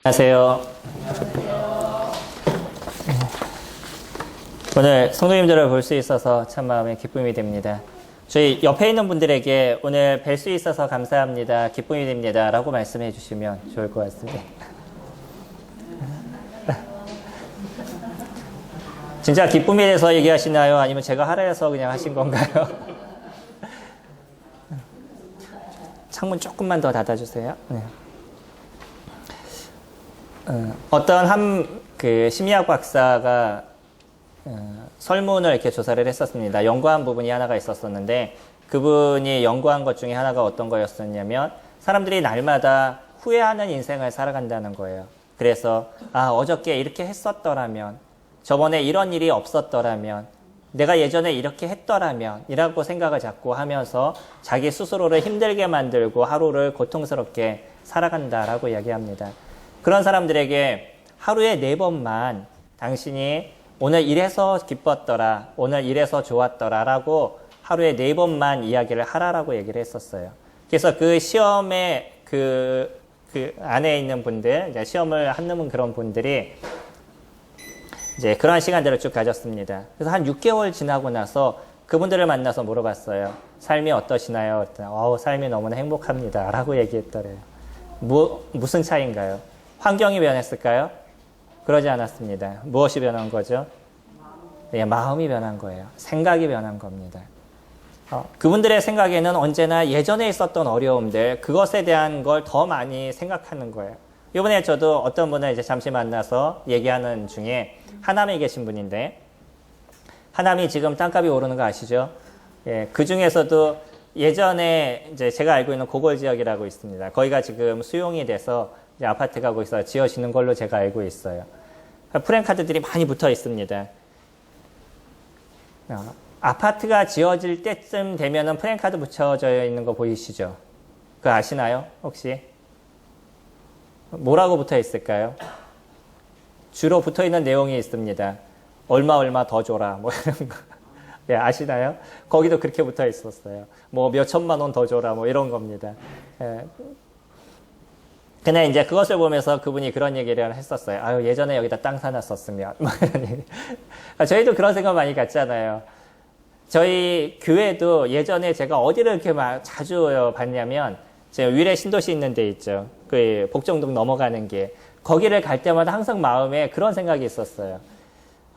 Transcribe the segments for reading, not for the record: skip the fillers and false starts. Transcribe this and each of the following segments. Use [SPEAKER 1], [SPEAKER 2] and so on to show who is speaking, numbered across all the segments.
[SPEAKER 1] 안녕하세요. 오늘 성도님들을 볼 수 있어서 참 마음에 기쁨이 됩니다. 저희 옆에 있는 분들에게 오늘 뵐 수 있어서 감사합니다. 기쁨이 됩니다. 라고 말씀해 주시면 좋을 것 같습니다. 진짜 기쁨에 대해서 얘기하시나요? 아니면 제가 하라 해서 그냥 하신 건가요? 창문 조금만 더 닫아주세요. 네. 어떤 한 심리학 박사가 설문을 이렇게 조사를 했었습니다. 연구한 부분이 하나가 있었었는데 그분이 연구한 것 중에 하나가 어떤 거였었냐면 사람들이 날마다 후회하는 인생을 살아간다는 거예요. 그래서 어저께 이렇게 했었더라면, 저번에 이런 일이 없었더라면, 내가 예전에 이렇게 했더라면 이라고 생각을 자꾸 하면서 자기 스스로를 힘들게 만들고 하루를 고통스럽게 살아간다라고 이야기합니다. 그런 사람들에게 하루에 4번만 당신이 오늘 이래서 기뻤더라, 오늘 이래서 좋았더라 라고 하루에 4번만 이야기를 하라라고 얘기를 했었어요. 그래서 그 시험에 그 안에 있는 분들, 이제 시험을 하는 그런 분들이 이제 그런 시간들을 쭉 가졌습니다. 그래서 한 6개월 지나고 나서 그분들을 만나서 물어봤어요. 삶이 어떠시나요? 삶이 너무나 행복합니다. 라고 얘기했더래요. 무슨 차이인가요? 환경이 변했을까요? 그러지 않았습니다. 무엇이 변한 거죠? 네, 마음이 변한 거예요. 생각이 변한 겁니다. 그분들의 생각에는 언제나 예전에 있었던 어려움들, 그것에 대한 걸 더 많이 생각하는 거예요. 이번에 저도 어떤 분을 이제 잠시 만나서 얘기하는 중에 하남에 계신 분인데, 하남이 지금 땅값이 오르는 거 아시죠? 예, 그 중에서도 예전에 이제 제가 알고 있는 고골 지역이라고 있습니다. 거기가 지금 수용이 돼서 이제 아파트가 거기서 지어지는 걸로 제가 알고 있어요. 프랜카드들이 많이 붙어 있습니다. 아파트가 지어질 때쯤 되면은 프랜카드 붙여져 있는 거 보이시죠? 그거 아시나요? 혹시? 뭐라고 붙어 있을까요? 주로 붙어 있는 내용이 있습니다. 얼마 더 줘라. 뭐 이런 거. 예, 아시나요? 거기도 그렇게 붙어 있었어요. 뭐 몇 천만 원 더 줘라. 뭐 이런 겁니다. 예. 근데 이제 그것을 보면서 그분이 그런 얘기를 했었어요. 예전에 여기다 땅 사놨었으면. 뭐 이런 얘기. 저희도 그런 생각 많이 갖잖아요. 저희 교회도 예전에 제가 어디를 이렇게 막 자주 봤냐면, 제가 위례 신도시 있는 데 있죠. 그 복정동 넘어가는 게. 거기를 갈 때마다 항상 마음에 그런 생각이 있었어요.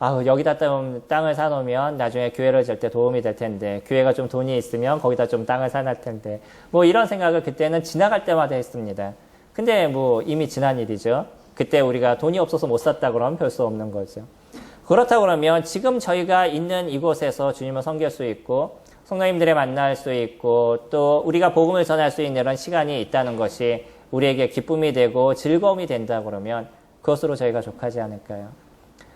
[SPEAKER 1] 여기다 땅을 사놓으면 나중에 교회를 질 때 도움이 될 텐데, 교회가 좀 돈이 있으면 거기다 좀 땅을 사놓을 텐데, 뭐 이런 생각을 그때는 지나갈 때마다 했습니다. 근데 뭐 이미 지난 일이죠. 그때 우리가 돈이 없어서 못 샀다 그러면 별 수 없는 거죠. 그렇다고 그러면 지금 저희가 있는 이곳에서 주님을 섬길 수 있고 성도님들을 만날 수 있고 또 우리가 복음을 전할 수 있는 이런 시간이 있다는 것이 우리에게 기쁨이 되고 즐거움이 된다 그러면 그것으로 저희가 족하지 않을까요?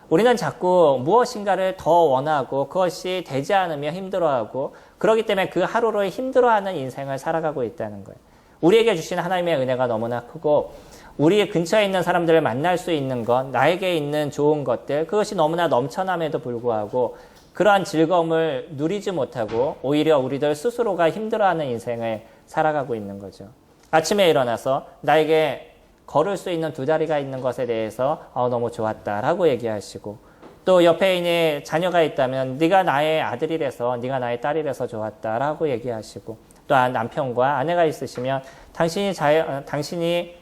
[SPEAKER 1] 우리는 자꾸 무엇인가를 더 원하고 그것이 되지 않으면 힘들어하고 그렇기 때문에 그 하루를 힘들어하는 인생을 살아가고 있다는 거예요. 우리에게 주신 하나님의 은혜가 너무나 크고 우리 근처에 있는 사람들을 만날 수 있는 것, 나에게 있는 좋은 것들, 그것이 너무나 넘쳐남에도 불구하고 그러한 즐거움을 누리지 못하고 오히려 우리들 스스로가 힘들어하는 인생을 살아가고 있는 거죠. 아침에 일어나서 나에게 걸을 수 있는 2다리가 있는 것에 대해서 너무 좋았다라고 얘기하시고 또 옆에 있는 자녀가 있다면 네가 나의 아들이라서 네가 나의 딸이라서 좋았다라고 얘기하시고 또 남편과 아내가 있으시면 당신이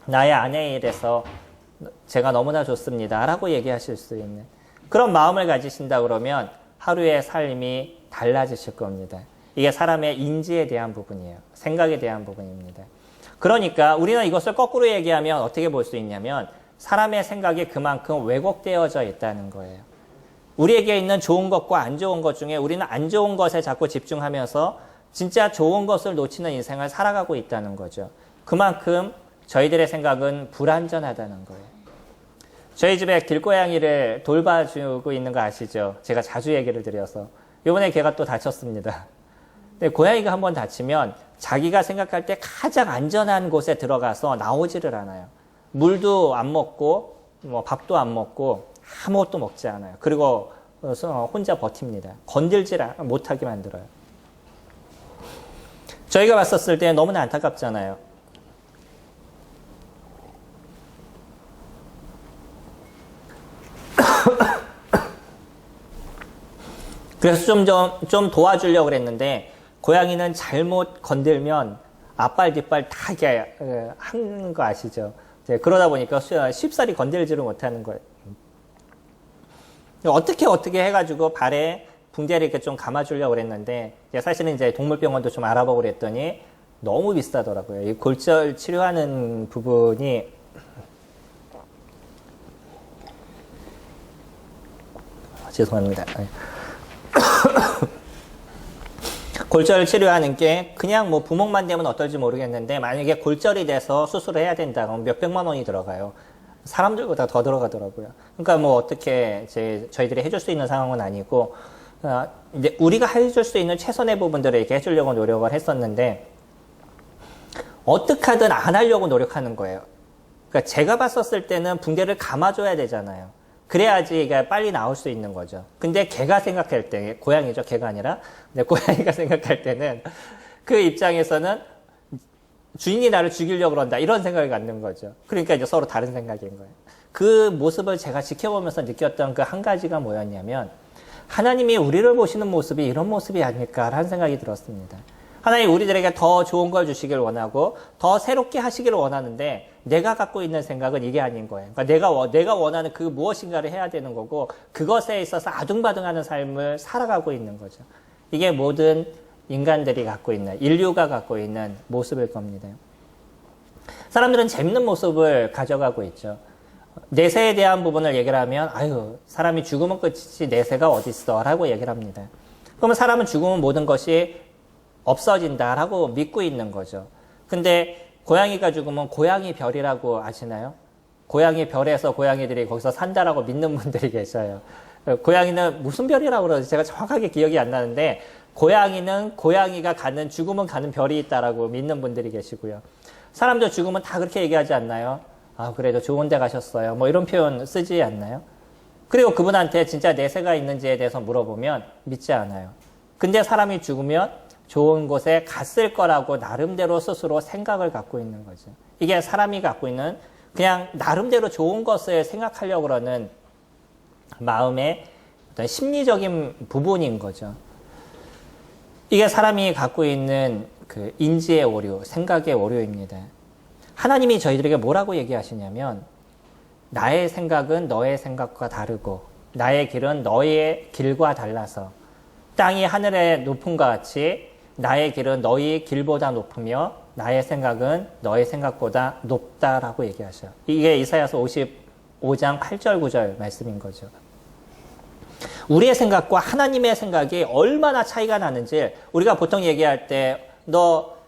[SPEAKER 1] 나의 아내이라서 제가 너무나 좋습니다 라고 얘기하실 수 있는 그런 마음을 가지신다 그러면 하루의 삶이 달라지실 겁니다. 이게 사람의 인지에 대한 부분이에요. 생각에 대한 부분입니다. 그러니까 우리는 이것을 거꾸로 얘기하면 어떻게 볼 수 있냐면 사람의 생각이 그만큼 왜곡되어져 있다는 거예요. 우리에게 있는 좋은 것과 안 좋은 것 중에 우리는 안 좋은 것에 자꾸 집중하면서 진짜 좋은 것을 놓치는 인생을 살아가고 있다는 거죠. 그만큼 저희들의 생각은 불완전하다는 거예요. 저희 집에 길고양이를 돌봐주고 있는 거 아시죠? 제가 자주 얘기를 드려서. 이번에 걔가 또 다쳤습니다. 근데 고양이가 한번 다치면 자기가 생각할 때 가장 안전한 곳에 들어가서 나오지를 않아요. 물도 안 먹고 뭐 밥도 안 먹고 아무것도 먹지 않아요. 그리고 혼자 버팁니다. 건들질 못하게 만들어요. 저희가 봤었을 때 너무나 안타깝잖아요. 그래서 좀 도와주려고 그랬는데, 고양이는 잘못 건들면 앞발, 뒷발 다 이렇게 하는 거 아시죠? 그러다 보니까 쉽사리 건들지를 못하는 거예요. 어떻게 해가지고 발에 붕대를 이렇게 좀 감아주려고 그랬는데, 사실은 이제 동물병원도 좀 알아보고 그랬더니 너무 비싸더라고요. 이 골절 치료하는 부분이 죄송합니다. 골절 치료하는 게 그냥 뭐 부목만 되면 어떨지 모르겠는데, 만약에 골절이 돼서 수술을 해야 된다 그러면 몇백만 원이 들어가요. 사람들보다 더 들어가더라고요. 그러니까 뭐 어떻게 저희들이 해줄 수 있는 상황은 아니고, 이제 우리가 해줄 수 있는 최선의 부분들을 이렇게 해주려고 노력을 했었는데, 어떻게 하든 안 하려고 노력하는 거예요. 그러니까 제가 봤었을 때는 붕대를 감아줘야 되잖아요. 그래야지 이게 빨리 나올 수 있는 거죠. 근데 걔가 생각할 때, 고양이죠, 걔가 아니라. 근데 고양이가 생각할 때는 그 입장에서는 주인이 나를 죽이려고 그런다, 이런 생각을 갖는 거죠. 그러니까 이제 서로 다른 생각인 거예요. 그 모습을 제가 지켜보면서 느꼈던 그 한 가지가 뭐였냐면, 하나님이 우리를 보시는 모습이 이런 모습이 아닐까라는 생각이 들었습니다. 하나님 우리들에게 더 좋은 걸 주시길 원하고 더 새롭게 하시기를 원하는데, 내가 갖고 있는 생각은 이게 아닌 거예요. 그러니까 내가 원하는 그 무엇인가를 해야 되는 거고, 그것에 있어서 아둥바둥하는 삶을 살아가고 있는 거죠. 이게 모든 인간들이 갖고 있는, 인류가 갖고 있는 모습일 겁니다. 사람들은 재밌는 모습을 가져가고 있죠. 내세에 대한 부분을 얘기를 하면, 아유, 사람이 죽으면 끝이지 내세가 어딨어 라고 얘기를 합니다. 그러면 사람은 죽으면 모든 것이 없어진다라고 믿고 있는 거죠. 근데 고양이가 죽으면 고양이 별이라고 아시나요? 고양이 별에서 고양이들이 거기서 산다라고 믿는 분들이 계셔요. 고양이는 무슨 별이라고 그러지? 제가 정확하게 기억이 안 나는데, 고양이는 고양이가 죽으면 가는 별이 있다라고 믿는 분들이 계시고요. 사람도 죽으면 다 그렇게 얘기하지 않나요? 아, 그래도 좋은 데 가셨어요. 뭐 이런 표현 쓰지 않나요? 그리고 그분한테 진짜 내세가 있는지에 대해서 물어보면 믿지 않아요. 근데 사람이 죽으면 좋은 곳에 갔을 거라고 나름대로 스스로 생각을 갖고 있는 거죠. 이게 사람이 갖고 있는 그냥 나름대로 좋은 것을 생각하려고 그러는 마음의 어떤 심리적인 부분인 거죠. 이게 사람이 갖고 있는 그 인지의 오류, 생각의 오류입니다. 하나님이 저희들에게 뭐라고 얘기하시냐면, 나의 생각은 너의 생각과 다르고 나의 길은 너의 길과 달라서 땅이 하늘의 높음과 같이 나의 길은 너희 길보다 높으며 나의 생각은 너의 생각보다 높다라고 얘기하셔요. 이게 이사야서 55장 8절 9절 말씀인 거죠. 우리의 생각과 하나님의 생각이 얼마나 차이가 나는지, 우리가 보통 얘기할 때 너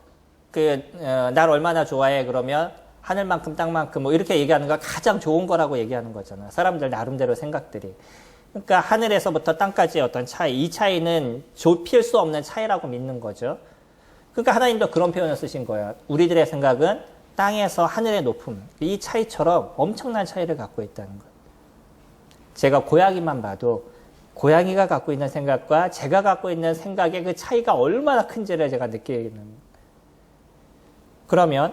[SPEAKER 1] 날 얼마나 좋아해 그러면 하늘만큼 땅만큼 뭐 이렇게 얘기하는 거 가장 좋은 거라고 얘기하는 거잖아요. 사람들 나름대로 생각들이. 그러니까 하늘에서부터 땅까지의 어떤 차이, 이 차이는 좁힐 수 없는 차이라고 믿는 거죠. 그러니까 하나님도 그런 표현을 쓰신 거예요. 우리들의 생각은 땅에서 하늘의 높음, 이 차이처럼 엄청난 차이를 갖고 있다는 거예요. 제가 고양이만 봐도 고양이가 갖고 있는 생각과 제가 갖고 있는 생각의 그 차이가 얼마나 큰지를 제가 느끼는 거예요. 그러면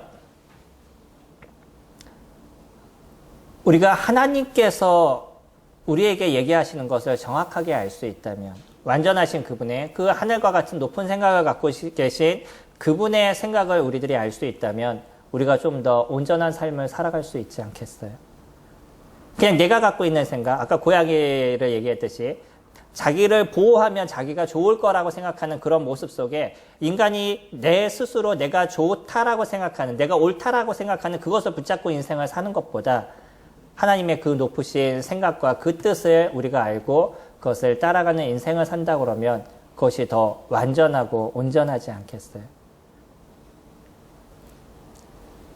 [SPEAKER 1] 우리가 하나님께서 우리에게 얘기하시는 것을 정확하게 알 수 있다면, 완전하신 그분의 그 하늘과 같은 높은 생각을 갖고 계신 그분의 생각을 우리들이 알 수 있다면, 우리가 좀 더 온전한 삶을 살아갈 수 있지 않겠어요? 그냥 내가 갖고 있는 생각, 아까 고양이를 얘기했듯이 자기를 보호하면 자기가 좋을 거라고 생각하는 그런 모습 속에, 인간이 내 스스로 내가 좋다라고 생각하는, 내가 옳다라고 생각하는 그것을 붙잡고 인생을 사는 것보다 하나님의 그 높으신 생각과 그 뜻을 우리가 알고 그것을 따라가는 인생을 산다 그러면 그것이 더 완전하고 온전하지 않겠어요?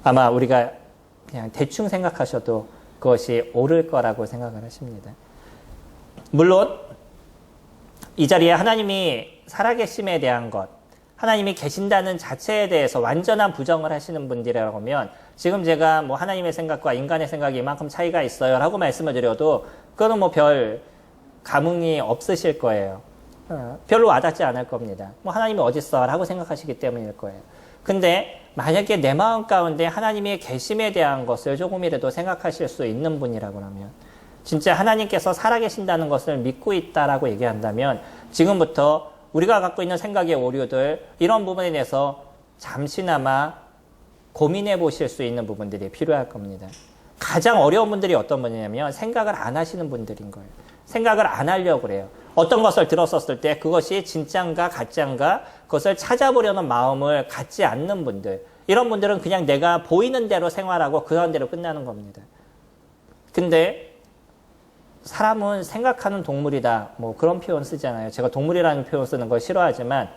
[SPEAKER 1] 아마 우리가 그냥 대충 생각하셔도 그것이 옳을 거라고 생각을 하십니다. 물론 이 자리에 하나님이 살아계심에 대한 것, 하나님이 계신다는 자체에 대해서 완전한 부정을 하시는 분들이라고 하면, 지금 제가 뭐 하나님의 생각과 인간의 생각이 이만큼 차이가 있어요 라고 말씀을 드려도 그거는 뭐 별 감흥이 없으실 거예요. 별로 와닿지 않을 겁니다. 뭐 하나님이 어딨어 라고 생각하시기 때문일 거예요. 근데 만약에 내 마음 가운데 하나님의 계심에 대한 것을 조금이라도 생각하실 수 있는 분이라고 하면, 진짜 하나님께서 살아계신다는 것을 믿고 있다라고 얘기한다면, 지금부터 우리가 갖고 있는 생각의 오류들, 이런 부분에 대해서 잠시나마 고민해 보실 수 있는 부분들이 필요할 겁니다. 가장 어려운 분들이 어떤 분이냐면 생각을 안 하시는 분들인 거예요. 생각을 안 하려고 그래요. 어떤 것을 들었었을 때 그것이 진짜인가 가짜인가 그것을 찾아보려는 마음을 갖지 않는 분들, 이런 분들은 그냥 내가 보이는 대로 생활하고 그런 대로 끝나는 겁니다. 근데 사람은 생각하는 동물이다, 뭐 그런 표현 쓰잖아요. 제가 동물이라는 표현 쓰는 걸 싫어하지만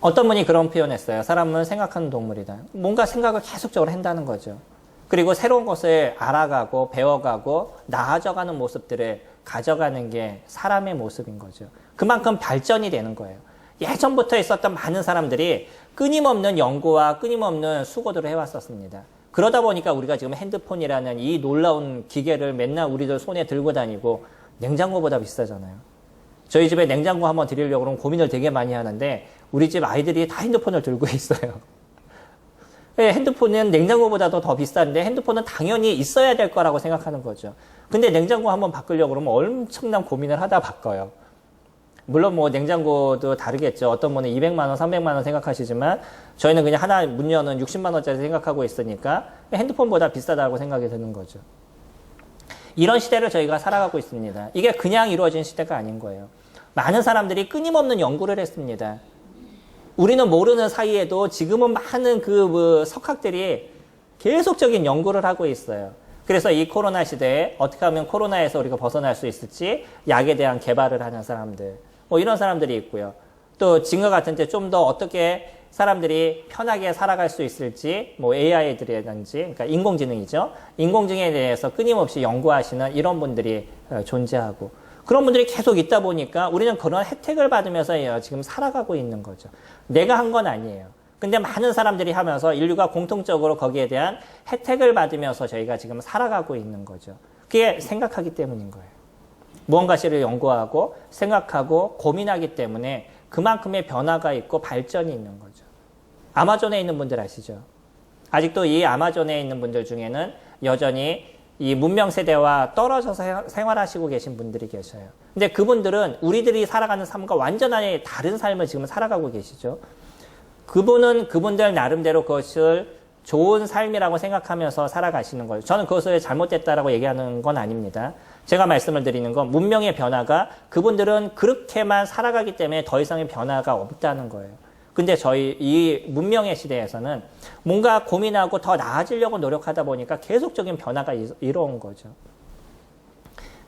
[SPEAKER 1] 어떤 분이 그런 표현했어요. 사람은 생각하는 동물이다. 뭔가 생각을 계속적으로 한다는 거죠. 그리고 새로운 것을 알아가고 배워가고 나아져가는 모습들을 가져가는 게 사람의 모습인 거죠. 그만큼 발전이 되는 거예요. 예전부터 있었던 많은 사람들이 끊임없는 연구와 끊임없는 수고들을 해왔었습니다. 그러다 보니까 우리가 지금 핸드폰이라는 이 놀라운 기계를 맨날 우리들 손에 들고 다니고 냉장고보다 비싸잖아요. 저희 집에 냉장고 한번 드리려고 그러면 고민을 되게 많이 하는데 우리 집 아이들이 다 핸드폰을 들고 있어요. 핸드폰은 냉장고보다도 더 비싼데 핸드폰은 당연히 있어야 될 거라고 생각하는 거죠. 근데 냉장고 한번 바꾸려고 그러면 엄청난 고민을 하다 바꿔요. 물론 뭐 냉장고도 다르겠죠. 어떤 분은 200만 원, 300만 원 생각하시지만 저희는 그냥 하나 문 여는 60만 원짜리 생각하고 있으니까 핸드폰보다 비싸다고 생각이 드는 거죠. 이런 시대를 저희가 살아가고 있습니다. 이게 그냥 이루어진 시대가 아닌 거예요. 많은 사람들이 끊임없는 연구를 했습니다. 우리는 모르는 사이에도 지금은 많은 그 석학들이 계속적인 연구를 하고 있어요. 그래서 이 코로나 시대에 어떻게 하면 코로나에서 우리가 벗어날 수 있을지 약에 대한 개발을 하는 사람들, 뭐 이런 사람들이 있고요. 또 지금과 같은 때 좀 더 어떻게 사람들이 편하게 살아갈 수 있을지, 뭐 AI들이라든지, 그러니까 인공지능이죠. 인공지능에 대해서 끊임없이 연구하시는 이런 분들이 존재하고, 그런 분들이 계속 있다 보니까 우리는 그런 혜택을 받으면서 지금 살아가고 있는 거죠. 내가 한 건 아니에요. 근데 많은 사람들이 하면서 인류가 공통적으로 거기에 대한 혜택을 받으면서 저희가 지금 살아가고 있는 거죠. 그게 생각하기 때문인 거예요. 무언가를 연구하고 생각하고 고민하기 때문에 그만큼의 변화가 있고 발전이 있는 거죠. 아마존에 있는 분들 아시죠? 아직도 이 아마존에 있는 분들 중에는 여전히 이 문명 세대와 떨어져서 생활하시고 계신 분들이 계셔요. 근데 그분들은 우리들이 살아가는 삶과 완전히 다른 삶을 지금 살아가고 계시죠. 그분들 나름대로 그것을 좋은 삶이라고 생각하면서 살아가시는 거예요. 저는 그것을 잘못됐다라고 얘기하는 건 아닙니다. 제가 말씀을 드리는 건 문명의 변화가 그분들은 그렇게만 살아가기 때문에 더 이상의 변화가 없다는 거예요. 근데 저희 이 문명의 시대에서는 뭔가 고민하고 더 나아지려고 노력하다 보니까 계속적인 변화가 이뤄온 거죠.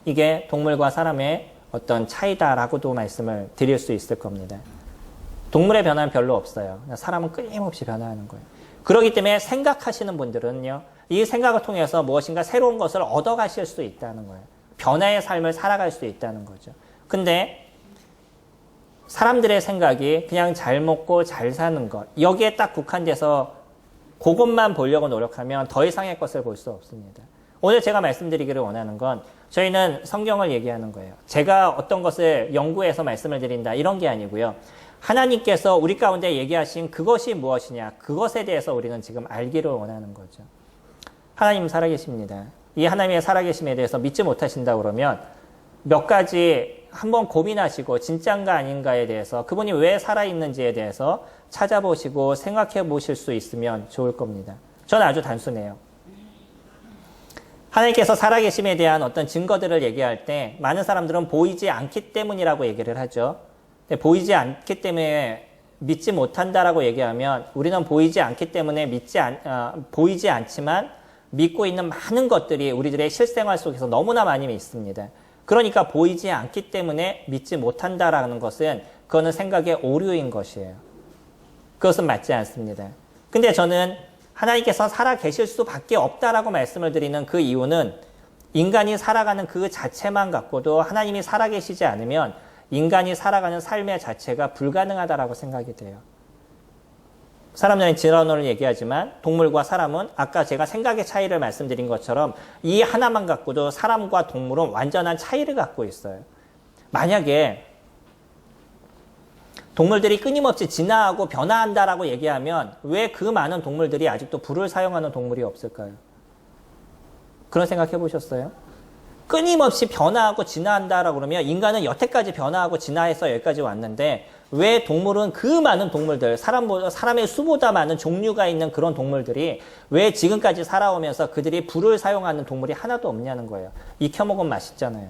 [SPEAKER 1] 이게 동물과 사람의 어떤 차이다라고도 말씀을 드릴 수 있을 겁니다. 동물의 변화는 별로 없어요. 사람은 끊임없이 변화하는 거예요. 그렇기 때문에 생각하시는 분들은요, 이 생각을 통해서 무엇인가 새로운 것을 얻어가실 수 있다는 거예요. 변화의 삶을 살아갈 수 있다는 거죠. 근데 사람들의 생각이 그냥 잘 먹고 잘 사는 것, 여기에 딱 국한돼서 그것만 보려고 노력하면 더 이상의 것을 볼 수 없습니다. 오늘 제가 말씀드리기를 원하는 건 저희는 성경을 얘기하는 거예요. 제가 어떤 것을 연구해서 말씀을 드린다 이런 게 아니고요. 하나님께서 우리 가운데 얘기하신 그것이 무엇이냐, 그것에 대해서 우리는 지금 알기를 원하는 거죠. 하나님 살아계십니다. 이 하나님의 살아계심에 대해서 믿지 못하신다 그러면 몇 가지 한번 고민하시고 진짜인가 아닌가에 대해서, 그분이 왜 살아있는지에 대해서 찾아보시고 생각해 보실 수 있으면 좋을 겁니다. 저는 아주 단순해요. 하나님께서 살아계심에 대한 어떤 증거들을 얘기할 때 많은 사람들은 보이지 않기 때문이라고 얘기를 하죠. 보이지 않기 때문에 믿지 못한다라고 얘기하면 우리는 보이지 않기 때문에 보이지 않지만 믿고 있는 많은 것들이 우리들의 실생활 속에서 너무나 많이 있습니다. 그러니까 보이지 않기 때문에 믿지 못한다라는 것은 그거는 생각의 오류인 것이에요. 그것은 맞지 않습니다. 근데 저는 하나님께서 살아계실 수밖에 없다라고 말씀을 드리는 그 이유는 인간이 살아가는 그 자체만 갖고도 하나님이 살아계시지 않으면 인간이 살아가는 삶의 자체가 불가능하다라고 생각이 돼요. 사람들은 진화론을 얘기하지만 동물과 사람은 아까 제가 생각의 차이를 말씀드린 것처럼 이 하나만 갖고도 사람과 동물은 완전한 차이를 갖고 있어요. 만약에 동물들이 끊임없이 진화하고 변화한다라고 얘기하면 왜 그 많은 동물들이 아직도 불을 사용하는 동물이 없을까요? 그런 생각 해보셨어요? 끊임없이 변화하고 진화한다라고 그러면 인간은 여태까지 변화하고 진화해서 여기까지 왔는데 왜 동물은 그 많은 동물들, 사람의 수보다 많은 종류가 있는 그런 동물들이 왜 지금까지 살아오면서 그들이 불을 사용하는 동물이 하나도 없냐는 거예요. 익혀 먹으면 맛있잖아요.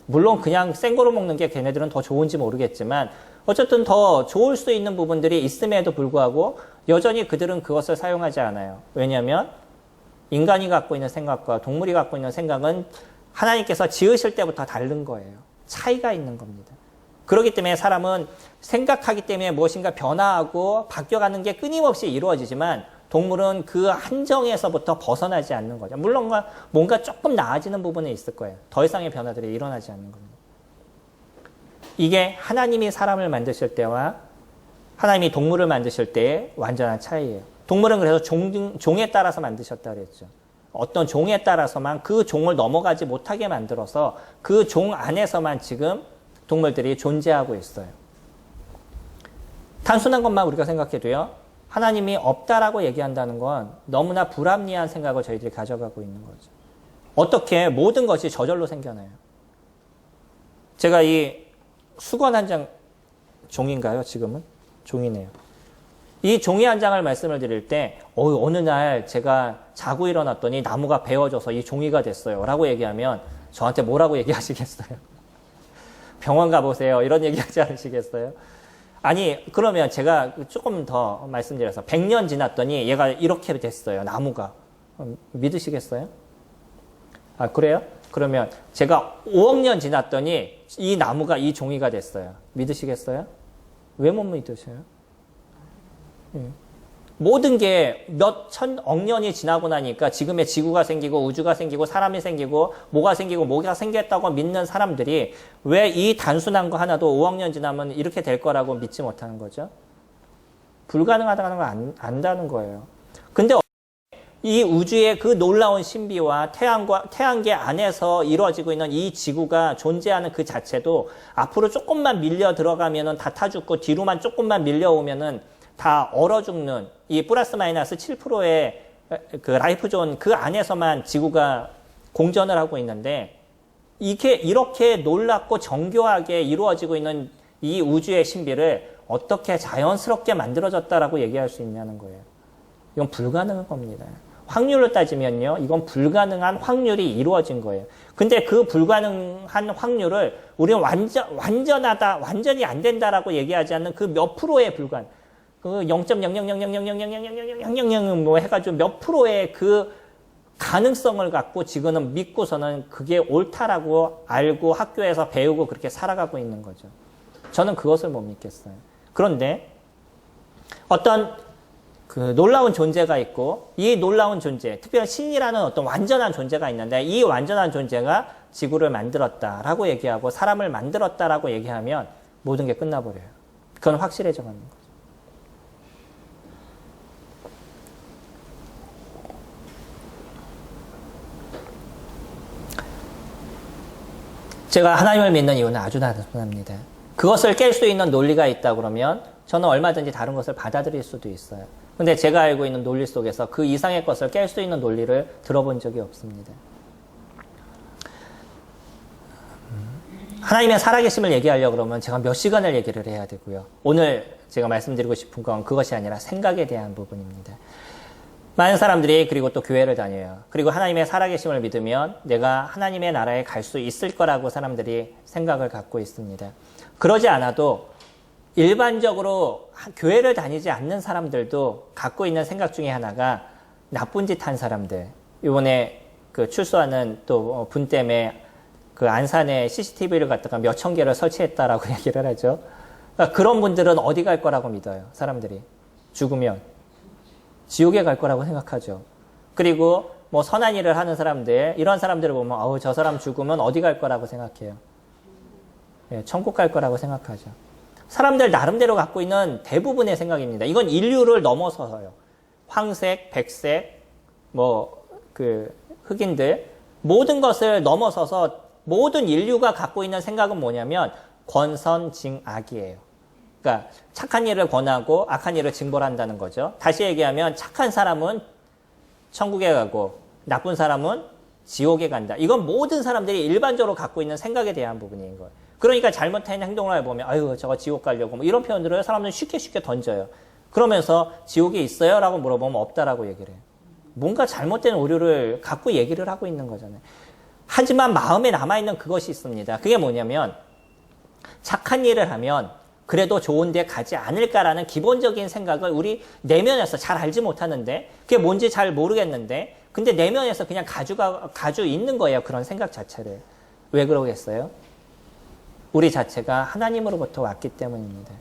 [SPEAKER 1] 물론 그냥 생거로 먹는 게 걔네들은 더 좋은지 모르겠지만 어쨌든 더 좋을 수 있는 부분들이 있음에도 불구하고 여전히 그들은 그것을 사용하지 않아요. 왜냐하면 인간이 갖고 있는 생각과 동물이 갖고 있는 생각은 하나님께서 지으실 때부터 다른 거예요. 차이가 있는 겁니다. 그렇기 때문에 사람은 생각하기 때문에 무엇인가 변화하고 바뀌어가는 게 끊임없이 이루어지지만 동물은 그 한정에서부터 벗어나지 않는 거죠. 물론 뭔가 조금 나아지는 부분은 있을 거예요. 더 이상의 변화들이 일어나지 않는 겁니다. 이게 하나님이 사람을 만드실 때와 하나님이 동물을 만드실 때의 완전한 차이예요. 동물은 그래서 종에 따라서 만드셨다 그랬죠. 어떤 종에 따라서만 그 종을 넘어가지 못하게 만들어서 그 종 안에서만 지금 동물들이 존재하고 있어요. 단순한 것만 우리가 생각해도요. 하나님이 없다라고 얘기한다는 건 너무나 불합리한 생각을 저희들이 가져가고 있는 거죠. 어떻게 모든 것이 저절로 생겨나요? 제가 이 수건 한 장, 종인가요? 지금은? 종이네요. 이 종이 한 장을 말씀을 드릴 때 어느 날 제가 자고 일어났더니 나무가 베어져서 이 종이가 됐어요 라고 얘기하면 저한테 뭐라고 얘기하시겠어요? 병원 가보세요 이런 얘기하지 않으시겠어요? 아니 그러면 제가 조금 더 말씀드려서 100년 지났더니 얘가 이렇게 됐어요 나무가. 믿으시겠어요? 아 그래요? 그러면 제가 5억 년 지났더니 이 나무가 이 종이가 됐어요. 믿으시겠어요? 왜 못 믿으셔요? 모든 게 몇 천억 년이 지나고 나니까 지금의 지구가 생기고 우주가 생기고 사람이 생기고 뭐가 생기고 뭐가 생겼다고 믿는 사람들이 왜 이 단순한 거 하나도 5억 년 지나면 이렇게 될 거라고 믿지 못하는 거죠? 불가능하다는 걸 안다는 거예요. 근데 이 우주의 그 놀라운 신비와 태양계 안에서 이루어지고 있는 이 지구가 존재하는 그 자체도 앞으로 조금만 밀려 들어가면은 다 타 죽고 뒤로만 조금만 밀려오면은 다 얼어 죽는 이 플러스 마이너스 7%의 그 라이프존 그 안에서만 지구가 공전을 하고 있는데 이게 이렇게 놀랍고 정교하게 이루어지고 있는 이 우주의 신비를 어떻게 자연스럽게 만들어졌다라고 얘기할 수 있냐는 거예요. 이건 불가능한 겁니다. 확률로 따지면요. 이건 불가능한 확률이 이루어진 거예요. 근데 그 불가능한 확률을 우리는 완전하다, 완전히 안 된다라고 얘기하지 않는 그 몇 프로의 불가능. 그 0.000000000000000 뭐 해가지고 몇 프로의 그 가능성을 갖고 지금은 믿고서는 그게 옳다라고 알고 학교에서 배우고 그렇게 살아가고 있는 거죠. 저는 그것을 못 믿겠어요. 그런데 어떤 그 놀라운 존재가 있고 이 놀라운 존재, 특별히 신이라는 어떤 완전한 존재가 있는데 이 완전한 존재가 지구를 만들었다라고 얘기하고 사람을 만들었다라고 얘기하면 모든 게 끝나버려요. 그건 확실해져 가는 거죠. 제가 하나님을 믿는 이유는 아주 단순합니다. 그것을 깰 수 있는 논리가 있다 그러면 저는 얼마든지 다른 것을 받아들일 수도 있어요. 근데 제가 알고 있는 논리 속에서 그 이상의 것을 깰 수 있는 논리를 들어본 적이 없습니다. 하나님의 살아계심을 얘기하려고 그러면 제가 몇 시간을 얘기를 해야 되고요. 오늘 제가 말씀드리고 싶은 건 그것이 아니라 생각에 대한 부분입니다. 많은 사람들이 그리고 또 교회를 다녀요. 그리고 하나님의 살아계심을 믿으면 내가 하나님의 나라에 갈 수 있을 거라고 사람들이 생각을 갖고 있습니다. 그러지 않아도 일반적으로 교회를 다니지 않는 사람들도 갖고 있는 생각 중에 하나가 나쁜 짓 한 사람들. 이번에 그 출소하는 또 분 때문에 그 안산에 CCTV를 갖다가 몇천 개를 설치했다라고 얘기를 하죠. 그러니까 그런 분들은 어디 갈 거라고 믿어요, 사람들이. 죽으면. 지옥에 갈 거라고 생각하죠. 그리고 뭐 선한 일을 하는 사람들, 이런 사람들을 보면 저 사람 죽으면 어디 갈 거라고 생각해요. 예, 천국 갈 거라고 생각하죠. 사람들 나름대로 갖고 있는 대부분의 생각입니다. 이건 인류를 넘어서서요. 황색, 백색, 흑인들 모든 것을 넘어서서 모든 인류가 갖고 있는 생각은 뭐냐면 권선징악이에요. 그러니까 착한 일을 권하고 악한 일을 징벌한다는 거죠. 다시 얘기하면 착한 사람은 천국에 가고 나쁜 사람은 지옥에 간다. 이건 모든 사람들이 일반적으로 갖고 있는 생각에 대한 부분인 거예요. 그러니까 잘못된 행동을 해보면 아유 저거 지옥 가려고 뭐 이런 표현들을 사람들은 쉽게 던져요. 그러면서 지옥에 있어요? 라고 물어보면 없다라고 얘기를 해요. 뭔가 잘못된 오류를 갖고 얘기를 하고 있는 거잖아요. 하지만 마음에 남아있는 그것이 있습니다. 그게 뭐냐면 착한 일을 하면 그래도 좋은 데 가지 않을까라는 기본적인 생각을 우리 내면에서 잘 알지 못하는데 그게 뭔지 잘 모르겠는데 근데 내면에서 그냥 가지고 있는 거예요. 그런 생각 자체를. 왜 그러겠어요? 우리 자체가 하나님으로부터 왔기 때문입니다.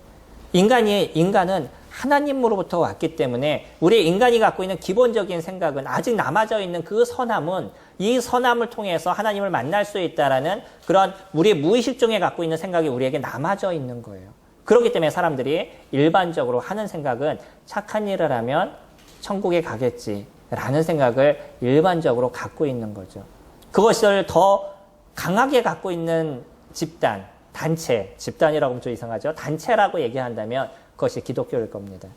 [SPEAKER 1] 인간은 하나님으로부터 왔기 때문에 우리 인간이 갖고 있는 기본적인 생각은 아직 남아져 있는 그 선함은 이 선함을 통해서 하나님을 만날 수 있다라는 그런 우리 무의식 중에 갖고 있는 생각이 우리에게 남아져 있는 거예요. 그렇기 때문에 사람들이 일반적으로 하는 생각은 착한 일을 하면 천국에 가겠지라는 생각을 일반적으로 갖고 있는 거죠. 그것을 더 강하게 갖고 있는 집단, 단체, 집단이라고 하면 좀 이상하죠. 단체라고 얘기한다면 그것이 기독교일 겁니다.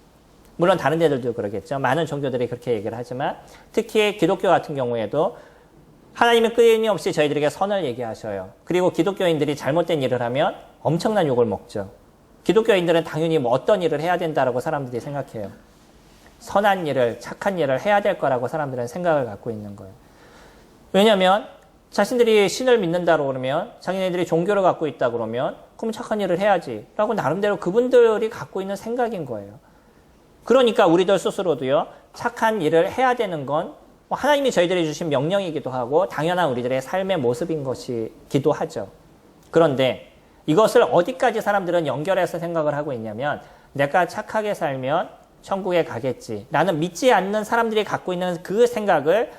[SPEAKER 1] 물론 다른 데들도 그러겠죠. 많은 종교들이 그렇게 얘기를 하지만 특히 기독교 같은 경우에도 하나님은 끊임없이 저희들에게 선을 얘기하셔요. 그리고 기독교인들이 잘못된 일을 하면 엄청난 욕을 먹죠. 기독교인들은 당연히 뭐 어떤 일을 해야 된다라고 사람들이 생각해요. 선한 일을, 착한 일을 해야 될 거라고 사람들은 생각을 갖고 있는 거예요. 왜냐하면 자신들이 신을 믿는다고 그러면 자기네들이 종교를 갖고 있다 그러면 그럼 착한 일을 해야지 라고 나름대로 그분들이 갖고 있는 생각인 거예요. 그러니까 우리들 스스로도요. 착한 일을 해야 되는 건 하나님이 저희들이 주신 명령이기도 하고 당연한 우리들의 삶의 모습인 것이기도 하죠. 그런데 이것을 어디까지 사람들은 연결해서 생각을 하고 있냐면 내가 착하게 살면 천국에 가겠지. 나는 믿지 않는 사람들이 갖고 있는 그 생각을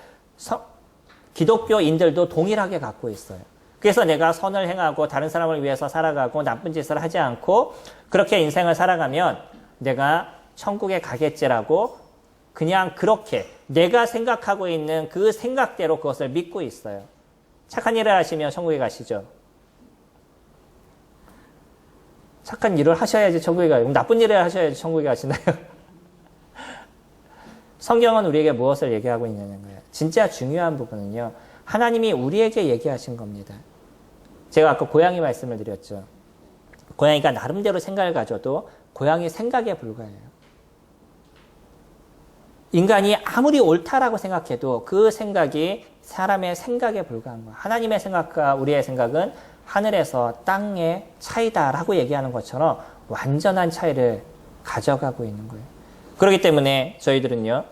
[SPEAKER 1] 기독교인들도 동일하게 갖고 있어요. 그래서 내가 선을 행하고 다른 사람을 위해서 살아가고 나쁜 짓을 하지 않고 그렇게 인생을 살아가면 내가 천국에 가겠지라고 그냥 그렇게 내가 생각하고 있는 그 생각대로 그것을 믿고 있어요. 착한 일을 하시면 천국에 가시죠. 착한 일을 하셔야지 천국에 가요. 나쁜 일을 하셔야지 천국에 가시나요? 성경은 우리에게 무엇을 얘기하고 있냐는 거예요. 진짜 중요한 부분은요. 하나님이 우리에게 얘기하신 겁니다. 제가 아까 고양이 말씀을 드렸죠. 고양이가 나름대로 생각을 가져도 고양이 생각에 불과해요. 인간이 아무리 옳다라고 생각해도 그 생각이 사람의 생각에 불과한 거예요. 하나님의 생각과 우리의 생각은 하늘에서 땅의 차이다라고 얘기하는 것처럼 완전한 차이를 가져가고 있는 거예요. 그렇기 때문에 저희들은요.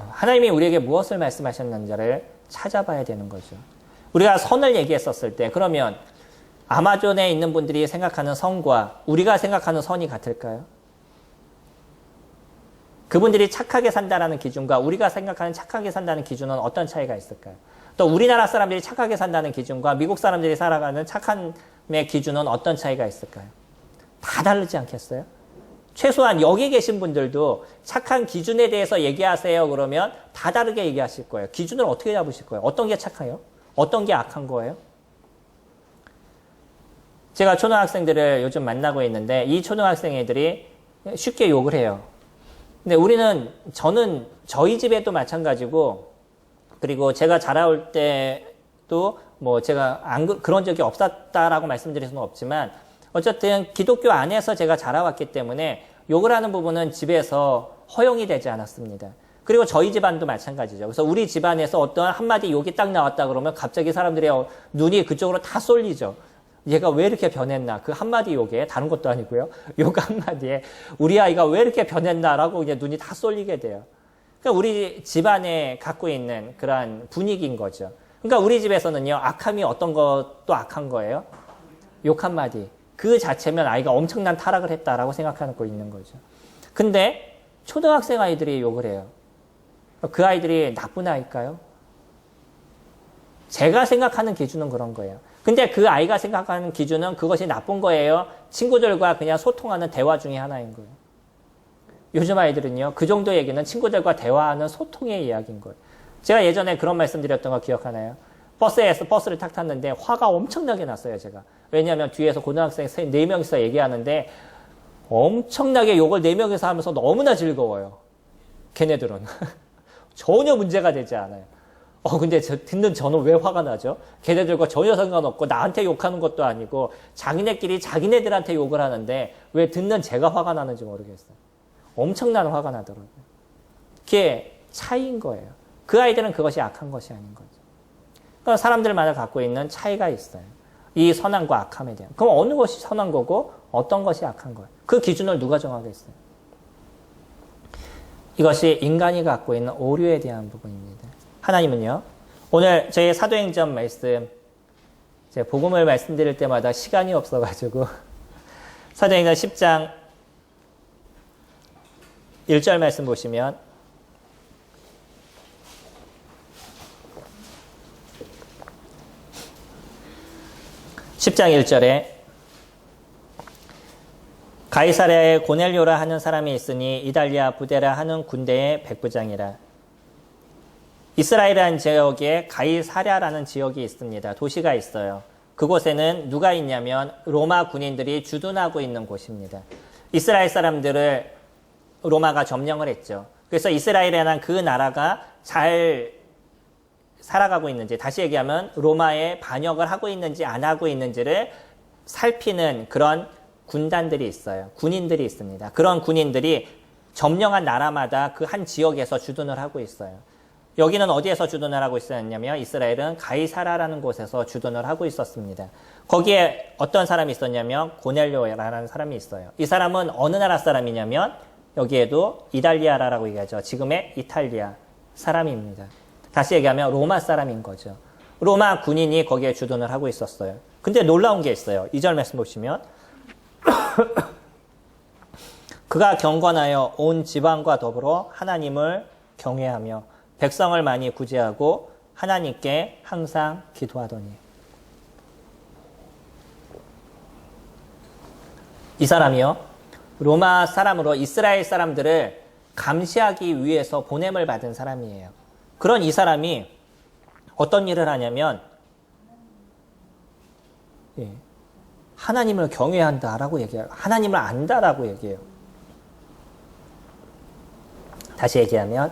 [SPEAKER 1] 하나님이 우리에게 무엇을 말씀하셨는지를 찾아봐야 되는 거죠. 우리가 선을 얘기했었을 때 그러면 아마존에 있는 분들이 생각하는 선과 우리가 생각하는 선이 같을까요? 그분들이 착하게 산다는 기준과 우리가 생각하는 착하게 산다는 기준은 어떤 차이가 있을까요? 또 우리나라 사람들이 착하게 산다는 기준과 미국 사람들이 살아가는 착함의 기준은 어떤 차이가 있을까요? 다 다르지 않겠어요? 최소한 여기 계신 분들도 착한 기준에 대해서 얘기하세요. 그러면 다 다르게 얘기하실 거예요. 기준을 어떻게 잡으실 거예요? 어떤 게 착해요? 어떤 게 악한 거예요? 제가 초등학생들을 요즘 만나고 있는데 이 초등학생 애들이 쉽게 욕을 해요. 근데 저는 저희 집에도 마찬가지고 그리고 제가 자라올 때도 뭐 제가 그런 적이 없었다라고 말씀드릴 수는 없지만 어쨌든 기독교 안에서 제가 자라왔기 때문에 욕을 하는 부분은 집에서 허용이 되지 않았습니다. 그리고 저희 집안도 마찬가지죠. 그래서 우리 집안에서 어떤 한마디 욕이 딱 나왔다 그러면 갑자기 사람들의 눈이 그쪽으로 다 쏠리죠. 얘가 왜 이렇게 변했나. 그 한마디 욕에 다른 것도 아니고요. 욕 한마디에 우리 아이가 왜 이렇게 변했나라고 그냥 눈이 다 쏠리게 돼요. 그러니까 우리 집안에 갖고 있는 그러한 분위기인 거죠. 그러니까 우리 집에서는요. 악함이 어떤 것도 악한 거예요. 욕 한마디. 그 자체면 아이가 엄청난 타락을 했다라고 생각하고 있는 거죠. 근데 초등학생 아이들이 욕을 해요. 그 아이들이 나쁜 아이일까요? 제가 생각하는 기준은 그런 거예요. 근데 그 아이가 생각하는 기준은 그것이 나쁜 거예요. 친구들과 그냥 소통하는 대화 중에 하나인 거예요. 요즘 아이들은요. 그 정도 얘기는 친구들과 대화하는 소통의 이야기인 거예요. 제가 예전에 그런 말씀 드렸던 거 기억하나요? 버스를 탁 탔는데 화가 엄청나게 났어요. 제가. 왜냐하면 뒤에서 고등학생 4명이서 얘기하는데 엄청나게 욕을 4명이서 하면서 너무나 즐거워요. 걔네들은. 전혀 문제가 되지 않아요. 근데 듣는 저는 왜 화가 나죠? 걔네들과 전혀 상관없고 나한테 욕하는 것도 아니고 자기네끼리 자기네들한테 욕을 하는데 왜 듣는 제가 화가 나는지 모르겠어요. 엄청난 화가 나더라고요. 그게 차이인 거예요. 그 아이들은 그것이 악한 것이 아닌 거죠. 그러니까 사람들마다 갖고 있는 차이가 있어요. 이 선함과 악함에 대한. 그럼 어느 것이 선한 거고 어떤 것이 악한 거예요? 그 기준을 누가 정하겠어요? 이것이 인간이 갖고 있는 오류에 대한 부분입니다. 하나님은요, 오늘 저희 사도행전 말씀, 제가 복음을 말씀드릴 때마다 시간이 없어가지고 사도행전 10장 1절 말씀 보시면 10장 1절에 가이사랴에 고넬료라 하는 사람이 있으니 이달리아 부데라 하는 군대의 백부장이라. 이스라엘이라는 지역에 가이사랴라는 지역이 있습니다. 도시가 있어요. 그곳에는 누가 있냐면 로마 군인들이 주둔하고 있는 곳입니다. 이스라엘 사람들을 로마가 점령을 했죠. 그래서 이스라엘이라는 그 나라가 잘 살아가고 있는지, 다시 얘기하면 로마에 반역을 하고 있는지 안 하고 있는지를 살피는 그런 군단들이 있어요. 군인들이 있습니다. 그런 군인들이 점령한 나라마다 그 한 지역에서 주둔을 하고 있어요. 여기는 어디에서 주둔을 하고 있었냐면 이스라엘은 가이사라라는 곳에서 주둔을 하고 있었습니다. 거기에 어떤 사람이 있었냐면 고넬료라는 사람이 있어요. 이 사람은 어느 나라 사람이냐면 여기에도 이달리아라고 얘기하죠. 지금의 이탈리아 사람입니다. 다시 얘기하면 로마 사람인 거죠. 로마 군인이 거기에 주둔을 하고 있었어요. 근데 놀라운 게 있어요. 2절 말씀 보시면 그가 경건하여 온 지방과 더불어 하나님을 경외하며 백성을 많이 구제하고 하나님께 항상 기도하더니. 이 사람이요, 로마 사람으로 이스라엘 사람들을 감시하기 위해서 보냄을 받은 사람이에요. 그런 이 사람이 어떤 일을 하냐면 하나님을 경외한다라고 얘기해요. 하나님을 안다라고 얘기해요. 다시 얘기하면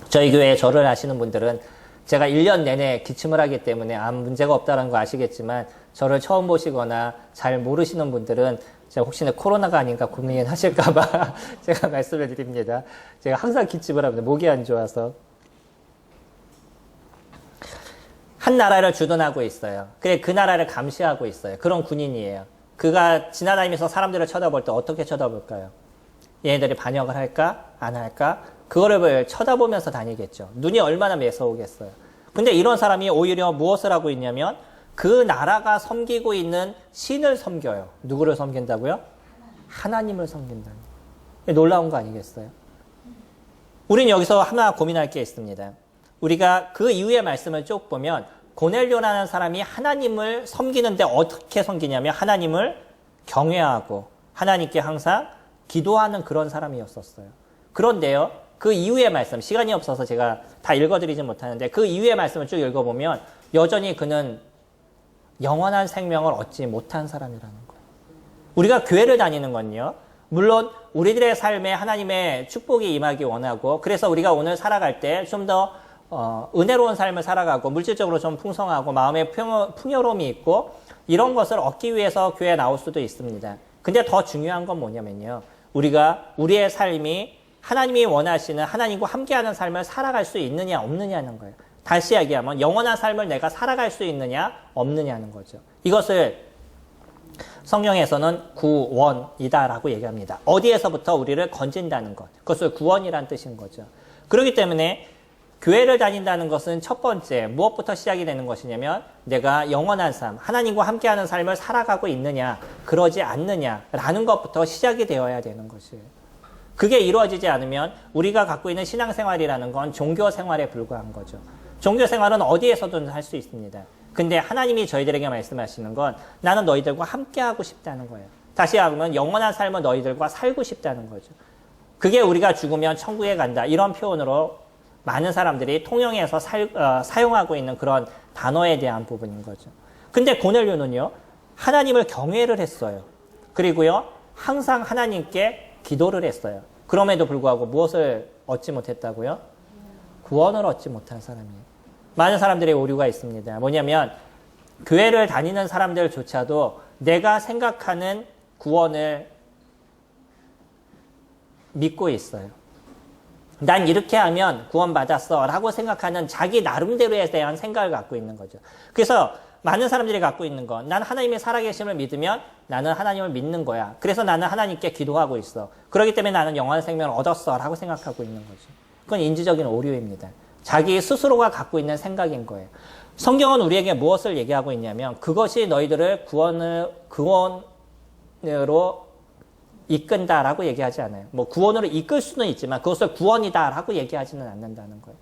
[SPEAKER 1] 저희 교회에 절을 하시는 분들은 제가 1년 내내 기침을 하기 때문에 아무 문제가 없다는 거 아시겠지만 저를 처음 보시거나 잘 모르시는 분들은 제가 혹시나 코로나가 아닌가 고민하실까봐 제가 말씀을 드립니다. 제가 항상 기침을 합니다. 목이 안 좋아서. 한 나라를 주둔하고 있어요. 그래, 그 나라를 감시하고 있어요. 그런 군인이에요. 그가 지나다니면서 사람들을 쳐다볼 때 어떻게 쳐다볼까요? 얘네들이 반역을 할까? 안 할까? 그거를 쳐다보면서 다니겠죠. 눈이 얼마나 매서우겠어요. 근데 이런 사람이 오히려 무엇을 하고 있냐면 그 나라가 섬기고 있는 신을 섬겨요. 누구를 섬긴다고요? 하나님을 섬긴다. 놀라운 거 아니겠어요? 우린 여기서 하나 고민할 게 있습니다. 우리가 그 이후의 말씀을 쭉 보면 고넬료라는 사람이 하나님을 섬기는데 어떻게 섬기냐면 하나님을 경외하고 하나님께 항상 기도하는 그런 사람이었었어요. 그런데요, 그 이후의 말씀, 시간이 없어서 제가 다 읽어드리지 못하는데 그 이후의 말씀을 쭉 읽어보면 여전히 그는 영원한 생명을 얻지 못한 사람이라는 거예요. 우리가 교회를 다니는 건요, 물론 우리들의 삶에 하나님의 축복이 임하기 원하고 그래서 우리가 오늘 살아갈 때 좀 더 은혜로운 삶을 살아가고 물질적으로 좀 풍성하고 마음의 풍요로움이 있고 이런 것을 얻기 위해서 교회에 나올 수도 있습니다. 근데 더 중요한 건 뭐냐면요, 우리가 우리의 삶이 하나님이 원하시는 하나님과 함께하는 삶을 살아갈 수 있느냐 없느냐는 거예요. 다시 이야기하면 영원한 삶을 내가 살아갈 수 있느냐 없느냐는 거죠. 이것을 성경에서는 구원이다라고 얘기합니다. 어디에서부터 우리를 건진다는 것, 그것을 구원이란 뜻인 거죠. 그렇기 때문에 교회를 다닌다는 것은 첫 번째 무엇부터 시작이 되는 것이냐면 내가 영원한 삶, 하나님과 함께하는 삶을 살아가고 있느냐 그러지 않느냐라는 것부터 시작이 되어야 되는 것이에요. 그게 이루어지지 않으면 우리가 갖고 있는 신앙생활이라는 건 종교생활에 불과한 거죠. 종교생활은 어디에서든 할 수 있습니다. 근데 하나님이 저희들에게 말씀하시는 건 나는 너희들과 함께하고 싶다는 거예요. 다시 하면 영원한 삶은 너희들과 살고 싶다는 거죠. 그게 우리가 죽으면 천국에 간다 이런 표현으로 많은 사람들이 통용해서 사용하고 있는 그런 단어에 대한 부분인 거죠. 근데 고넬료는요, 하나님을 경외를 했어요. 그리고요, 항상 하나님께 기도를 했어요. 그럼에도 불구하고 무엇을 얻지 못했다고요? 구원을 얻지 못한 사람이에요. 많은 사람들의 오류가 있습니다. 뭐냐면 교회를 다니는 사람들조차도 내가 생각하는 구원을 믿고 있어요. 난 이렇게 하면 구원받았어 라고 생각하는 자기 나름대로에 대한 생각을 갖고 있는 거죠. 그래서 많은 사람들이 갖고 있는 건 난 하나님의 살아계심을 믿으면 나는 하나님을 믿는 거야. 그래서 나는 하나님께 기도하고 있어. 그렇기 때문에 나는 영원한 생명을 얻었어 라고 생각하고 있는 거죠. 그건 인지적인 오류입니다. 자기 스스로가 갖고 있는 생각인 거예요. 성경은 우리에게 무엇을 얘기하고 있냐면 그것이 너희들을 구원으로 이끈다라고 얘기하지 않아요. 뭐 구원으로 이끌 수는 있지만 그것을 구원이다라고 얘기하지는 않는다는 거예요.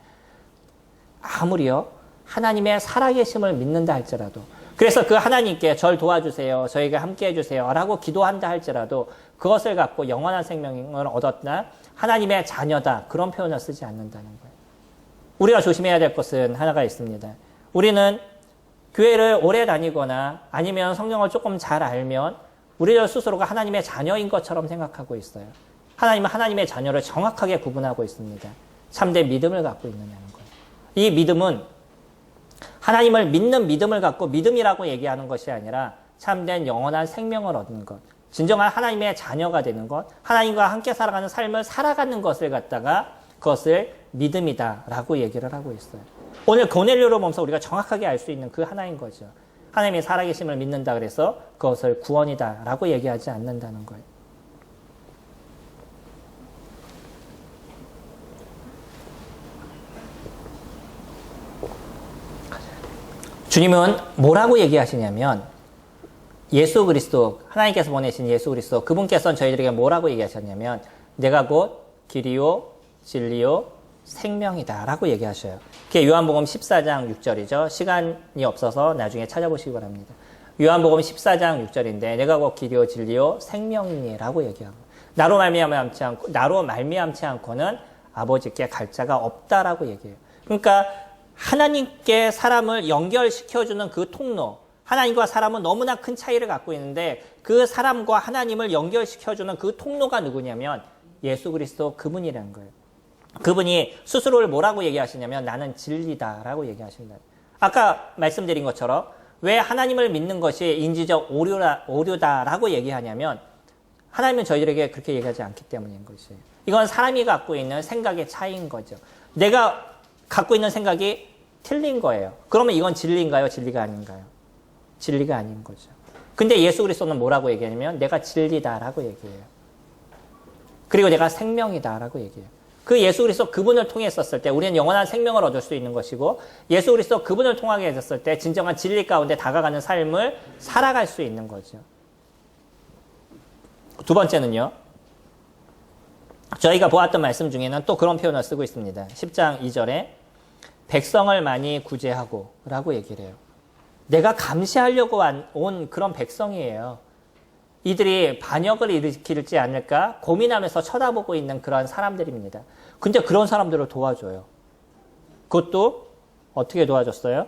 [SPEAKER 1] 아무리요 하나님의 살아계심을 믿는다 할지라도, 그래서 그 하나님께 절 도와주세요, 저에게 함께 해주세요 라고 기도한다 할지라도 그것을 갖고 영원한 생명을 얻었다, 하나님의 자녀다, 그런 표현을 쓰지 않는다는 거예요. 우리가 조심해야 될 것은 하나가 있습니다. 우리는 교회를 오래 다니거나 아니면 성경을 조금 잘 알면 우리들 스스로가 하나님의 자녀인 것처럼 생각하고 있어요. 하나님은 하나님의 자녀를 정확하게 구분하고 있습니다. 참된 믿음을 갖고 있느냐는 거예요. 이 믿음은 하나님을 믿는 믿음을 갖고 믿음이라고 얘기하는 것이 아니라 참된 영원한 생명을 얻는 것, 진정한 하나님의 자녀가 되는 것, 하나님과 함께 살아가는 삶을 살아가는 것을 갖다가 그것을 믿음이다라고 얘기를 하고 있어요. 오늘 고넬료로 보면서 우리가 정확하게 알 수 있는 그 하나인 거죠. 하나님의 살아계심을 믿는다 그래서 그것을 구원이다라고 얘기하지 않는다는 거예요. 주님은 뭐라고 얘기하시냐면 예수 그리스도, 하나님께서 보내신 예수 그리스도, 그분께서는 저희들에게 뭐라고 얘기하셨냐면 내가 곧 길이요 진리요 생명이다 라고 얘기하셔요. 그게 요한복음 14장 6절이죠. 시간이 없어서 나중에 찾아보시기 바랍니다. 요한복음 14장 6절인데 내가 곧 길이요 진리요 생명이니 라고 얘기하고, 나로 말미암지 않고는 아버지께 갈 자가 없다라고 얘기해요. 그러니까 하나님께 사람을 연결시켜주는 그 통로, 하나님과 사람은 너무나 큰 차이를 갖고 있는데 그 사람과 하나님을 연결시켜주는 그 통로가 누구냐면 예수 그리스도, 그분이라는 거예요. 그분이 스스로를 뭐라고 얘기하시냐면 나는 진리다라고 얘기하신다. 아까 말씀드린 것처럼 왜 하나님을 믿는 것이 인지적 오류다라고 얘기하냐면 하나님은 저희들에게 그렇게 얘기하지 않기 때문인 것이에요. 이건 사람이 갖고 있는 생각의 차이인 거죠. 내가 갖고 있는 생각이 틀린 거예요. 그러면 이건 진리인가요? 진리가 아닌가요? 진리가 아닌 거죠. 근데 예수 그리스도는 뭐라고 얘기하냐면 내가 진리다라고 얘기해요. 그리고 내가 생명이다라고 얘기해요. 그 예수 그리스도 그분을 통해 썼을 때 우리는 영원한 생명을 얻을 수 있는 것이고, 예수 그리스도 그분을 통하게 해줬을 때 진정한 진리 가운데 다가가는 삶을 살아갈 수 있는 거죠. 두 번째는요, 저희가 보았던 말씀 중에는 또 그런 표현을 쓰고 있습니다. 10장 2절에 백성을 많이 구제하고 라고 얘기를 해요. 내가 감시하려고 온 그런 백성이에요. 이들이 반역을 일으킬지 않을까 고민하면서 쳐다보고 있는 그런 사람들입니다. 근데 그런 사람들을 도와줘요. 그것도 어떻게 도와줬어요?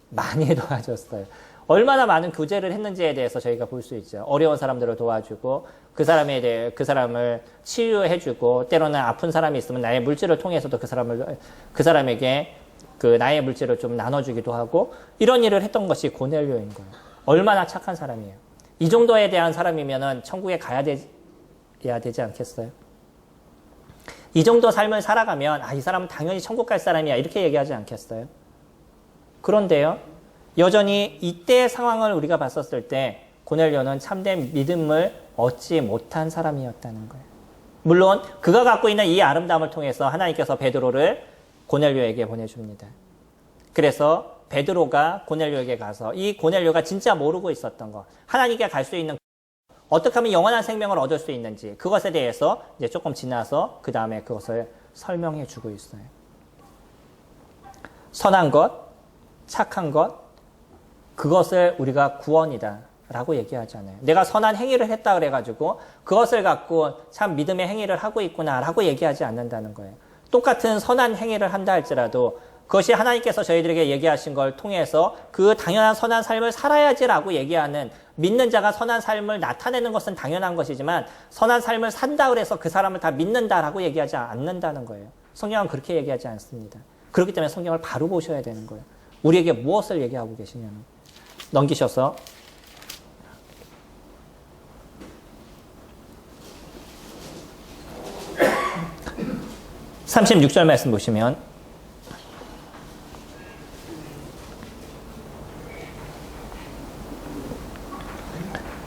[SPEAKER 1] 많이 도와줬어요. 얼마나 많은 구제를 했는지에 대해서 저희가 볼 수 있죠. 어려운 사람들을 도와주고 그 사람을 치유해주고, 때로는 아픈 사람이 있으면 나의 물질을 통해서도 그 사람에게 그 나의 물질을 좀 나눠주기도 하고, 이런 일을 했던 것이 고넬료인 거예요. 얼마나 착한 사람이에요. 이 정도에 대한 사람이면은 천국에 가야 되지 않겠어요? 이 정도 삶을 살아가면 이 사람은 당연히 천국 갈 사람이야 이렇게 얘기하지 않겠어요? 그런데요, 여전히 이때의 상황을 우리가 봤었을 때 고넬료는 참된 믿음을 얻지 못한 사람이었다는 거예요. 물론 그가 갖고 있는 이 아름다움을 통해서 하나님께서 베드로를 고넬료에게 보내줍니다. 그래서 베드로가 고넬료에게 가서 이 고넬료가 진짜 모르고 있었던 것, 하나님께 갈 수 있는, 어떻게 하면 영원한 생명을 얻을 수 있는지, 그것에 대해서 이제 조금 지나서 그 다음에 그것을 설명해 주고 있어요. 선한 것, 착한 것, 그것을 우리가 구원이다 라고 얘기하지 않아요. 내가 선한 행위를 했다 그래가지고 그것을 갖고 참 믿음의 행위를 하고 있구나 라고 얘기하지 않는다는 거예요. 똑같은 선한 행위를 한다 할지라도 그것이 하나님께서 저희들에게 얘기하신 걸 통해서 그 당연한 선한 삶을 살아야지라고 얘기하는 믿는 자가 선한 삶을 나타내는 것은 당연한 것이지만 선한 삶을 산다 그래서 그 사람을 다 믿는다라고 얘기하지 않는다는 거예요. 성경은 그렇게 얘기하지 않습니다. 그렇기 때문에 성경을 바로 보셔야 되는 거예요. 우리에게 무엇을 얘기하고 계시냐면 넘기셔서 36절 말씀 보시면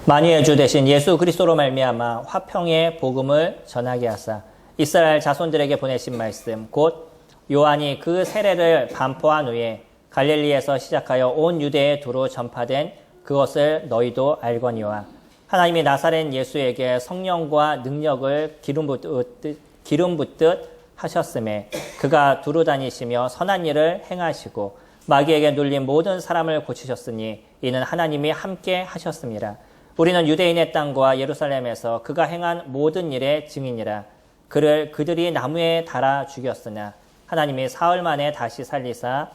[SPEAKER 1] 만유의 주 대신 예수 그리스도로 말미암아 화평의 복음을 전하게 하사 이스라엘 자손들에게 보내신 말씀 곧 요한이 그 세례를 반포한 후에 갈릴리에서 시작하여 온 유대에 두루 전파된 그것을 너희도 알거니와 하나님이 나사렛 예수에게 성령과 능력을 기름 붓듯 하셨음에 그가 두루 다니시며 선한 일을 행하시고 마귀에게 눌린 모든 사람을 고치셨으니 이는 하나님이 함께 하셨습니다. 우리는 유대인의 땅과 예루살렘에서 그가 행한 모든 일의 증인이라. 그를 그들이 나무에 달아 죽였으나 하나님이 사흘 만에 다시 살리사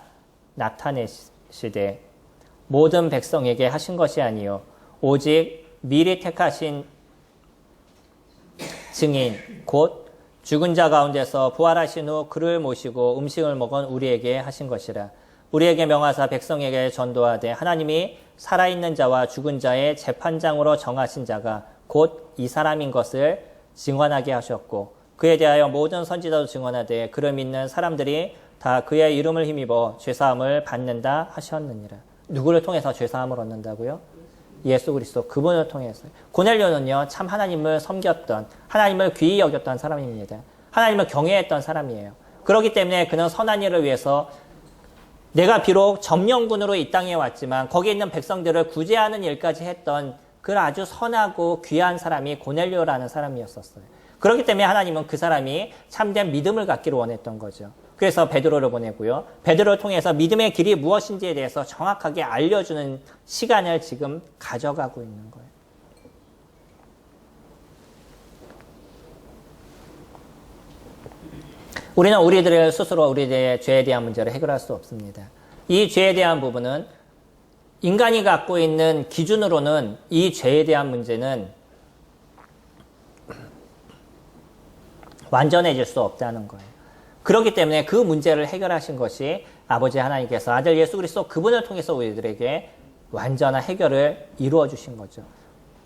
[SPEAKER 1] 나타내시되 모든 백성에게 하신 것이 아니요 오직 미리 택하신 증인 곧 죽은 자 가운데서 부활하신 후 그를 모시고 음식을 먹은 우리에게 하신 것이라. 우리에게 명하사 백성에게 전도하되 하나님이 살아있는 자와 죽은 자의 재판장으로 정하신 자가 곧 이 사람인 것을 증언하게 하셨고 그에 대하여 모든 선지자도 증언하되 그를 믿는 사람들이 다 그의 이름을 힘입어 죄사함을 받는다 하셨느니라. 누구를 통해서 죄사함을 얻는다고요? 예수 그리스도 그분을 통해서. 고넬료는요 참 하나님을 섬겼던 하나님을 귀히 여겼던 사람입니다. 하나님을 경외했던 사람이에요. 그렇기 때문에 그는 선한 일을 위해서 내가 비록 점령군으로 이 땅에 왔지만 거기에 있는 백성들을 구제하는 일까지 했던 그 아주 선하고 귀한 사람이 고넬료라는 사람이었었어요. 그렇기 때문에 하나님은 그 사람이 참된 믿음을 갖기를 원했던 거죠. 그래서 베드로를 보내고요. 베드로를 통해서 믿음의 길이 무엇인지에 대해서 정확하게 알려주는 시간을 지금 가져가고 있는 거예요. 우리는 우리들의 스스로 우리들의 죄에 대한 문제를 해결할 수 없습니다. 이 죄에 대한 부분은 인간이 갖고 있는 기준으로는 이 죄에 대한 문제는 완전해질 수 없다는 거예요. 그렇기 때문에 그 문제를 해결하신 것이 아버지 하나님께서 아들 예수 그리스도 그분을 통해서 우리들에게 완전한 해결을 이루어 주신 거죠.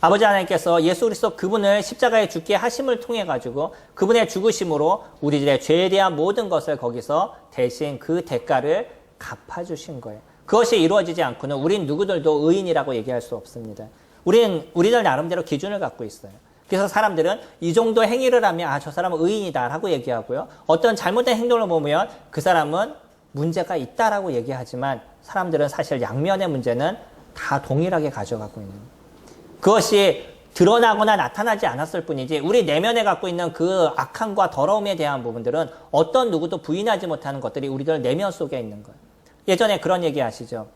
[SPEAKER 1] 아버지 하나님께서 예수 그리스도 그분을 십자가에 죽게 하심을 통해 가지고 그분의 죽으심으로 우리들의 죄에 대한 모든 것을 거기서 대신 그 대가를 갚아주신 거예요. 그것이 이루어지지 않고는 우린 누구들도 의인이라고 얘기할 수 없습니다. 우리들 나름대로 기준을 갖고 있어요. 그래서 사람들은 이 정도 행위를 하면 저 사람은 의인이다라고 얘기하고요. 어떤 잘못된 행동을 보면 그 사람은 문제가 있다라고 얘기하지만 사람들은 사실 양면의 문제는 다 동일하게 가져가고 있는 거예요. 그것이 드러나거나 나타나지 않았을 뿐이지 우리 내면에 갖고 있는 그 악함과 더러움에 대한 부분들은 어떤 누구도 부인하지 못하는 것들이 우리들 내면 속에 있는 거예요. 예전에 그런 얘기 아시죠?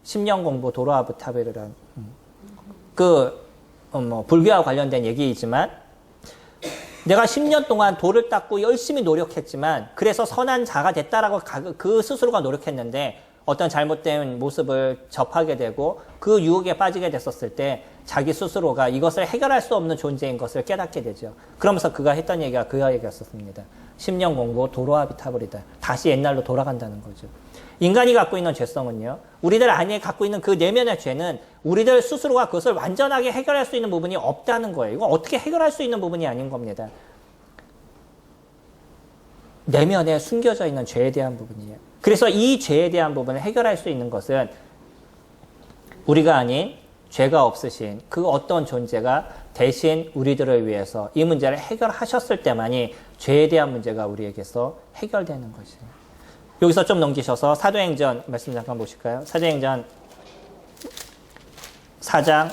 [SPEAKER 1] 10년 공부 도로아부타베르란 불교와 관련된 얘기이지만 내가 10년 동안 돌을 닦고 열심히 노력했지만 그래서 선한 자가 됐다라고 그 스스로가 노력했는데 어떤 잘못된 모습을 접하게 되고 그 유혹에 빠지게 됐었을 때 자기 스스로가 이것을 해결할 수 없는 존재인 것을 깨닫게 되죠. 그러면서 그가 했던 얘기가 그 얘기였었습니다. 10년 공부 도로아비타불이다. 다시 옛날로 돌아간다는 거죠. 인간이 갖고 있는 죄성은요. 우리들 안에 갖고 있는 그 내면의 죄는 우리들 스스로가 그것을 완전하게 해결할 수 있는 부분이 없다는 거예요. 이건 어떻게 해결할 수 있는 부분이 아닌 겁니다. 내면에 숨겨져 있는 죄에 대한 부분이에요. 그래서 이 죄에 대한 부분을 해결할 수 있는 것은 우리가 아닌 죄가 없으신 그 어떤 존재가 대신 우리들을 위해서 이 문제를 해결하셨을 때만이 죄에 대한 문제가 우리에게서 해결되는 것이에요. 여기서 좀 넘기셔서 사도행전 말씀 잠깐 보실까요? 사도행전 4장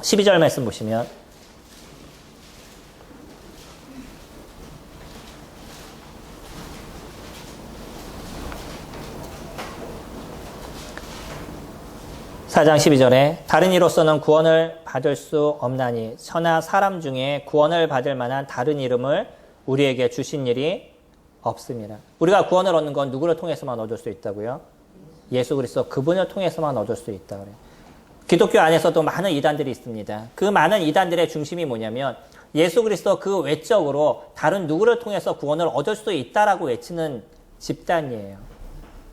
[SPEAKER 1] 12절 말씀 보시면 (4장 12절에) 다른 이로서는 구원을 받을 수 없나니 천하 사람 중에 구원을 받을 만한 다른 이름을 우리에게 주신 일이 없습니다. 우리가 구원을 얻는 건 누구를 통해서만 얻을 수 있다고요? 예수 그리스도 그분을 통해서만 얻을 수 있다 그래요. 기독교 안에서도 많은 이단들이 있습니다. 그 많은 이단들의 중심이 뭐냐면 예수 그리스도 그 외적으로 다른 누구를 통해서 구원을 얻을 수 있다라고 외치는 집단이에요.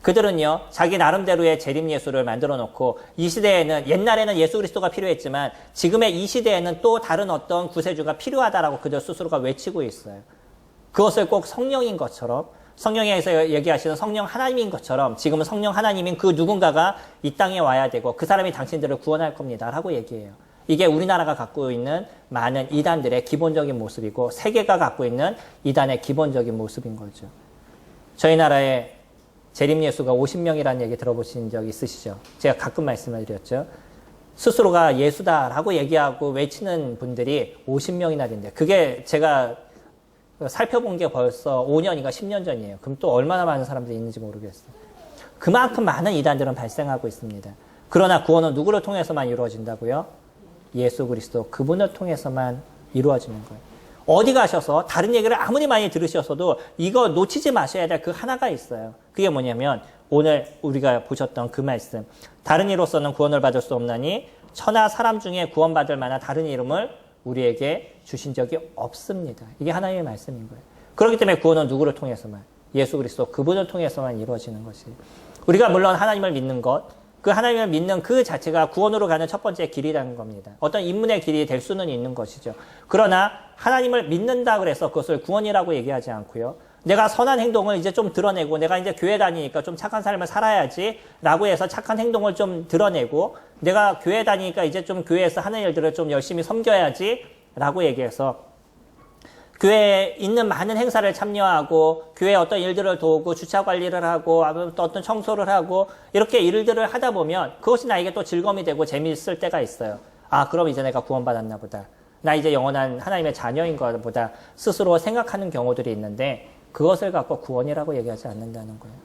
[SPEAKER 1] 그들은요, 자기 나름대로의 재림 예수를 만들어 놓고 이 시대에는 옛날에는 예수 그리스도가 필요했지만 지금의 이 시대에는 또 다른 어떤 구세주가 필요하다라고 그들 스스로가 외치고 있어요. 그것을 꼭 성령인 것처럼 성령에서 얘기하시는 성령 하나님인 것처럼 지금은 성령 하나님인 그 누군가가 이 땅에 와야 되고 그 사람이 당신들을 구원할 겁니다 라고 얘기해요. 이게 우리나라가 갖고 있는 많은 이단들의 기본적인 모습이고 세계가 갖고 있는 이단의 기본적인 모습인 거죠. 저희 나라에 재림 예수가 50명이라는 얘기 들어보신 적 있으시죠? 제가 가끔 말씀을 드렸죠. 스스로가 예수다라고 얘기하고 외치는 분들이 50명이나 된대요. 그게 제가 살펴본 게 벌써 5년인가 10년 전이에요. 그럼 또 얼마나 많은 사람들이 있는지 모르겠어요. 그만큼 많은 이단들은 발생하고 있습니다. 그러나 구원은 누구를 통해서만 이루어진다고요? 예수 그리스도 그분을 통해서만 이루어지는 거예요. 어디 가셔서 다른 얘기를 아무리 많이 들으셔서도 이거 놓치지 마셔야 될 그 하나가 있어요. 그게 뭐냐면 오늘 우리가 보셨던 그 말씀. 다른 이로서는 구원을 받을 수 없나니 천하 사람 중에 구원받을 만한 다른 이름을 우리에게 주신 적이 없습니다. 이게 하나님의 말씀인 거예요. 그렇기 때문에 구원은 누구를 통해서만? 예수 그리스도 그분을 통해서만 이루어지는 것이에요. 우리가 물론 하나님을 믿는 것, 그 하나님을 믿는 그 자체가 구원으로 가는 첫 번째 길이라는 겁니다. 어떤 인문의 길이 될 수는 있는 것이죠. 그러나 하나님을 믿는다 그래서 그것을 구원이라고 얘기하지 않고요. 내가 선한 행동을 이제 좀 드러내고 내가 이제 교회 다니니까 좀 착한 삶을 살아야지 라고 해서 착한 행동을 좀 드러내고 내가 교회 다니니까 이제 좀 교회에서 하는 일들을 좀 열심히 섬겨야지 라고 얘기해서 교회에 있는 많은 행사를 참여하고 교회에 어떤 일들을 도우고 주차 관리를 하고 어떤 청소를 하고 이렇게 일들을 하다 보면 그것이 나에게 또 즐거움이 되고 재미있을 때가 있어요. 아, 그럼 이제 내가 구원받았나 보다. 나 이제 영원한 하나님의 자녀인 것보다 스스로 생각하는 경우들이 있는데 그것을 갖고 구원이라고 얘기하지 않는다는 거예요.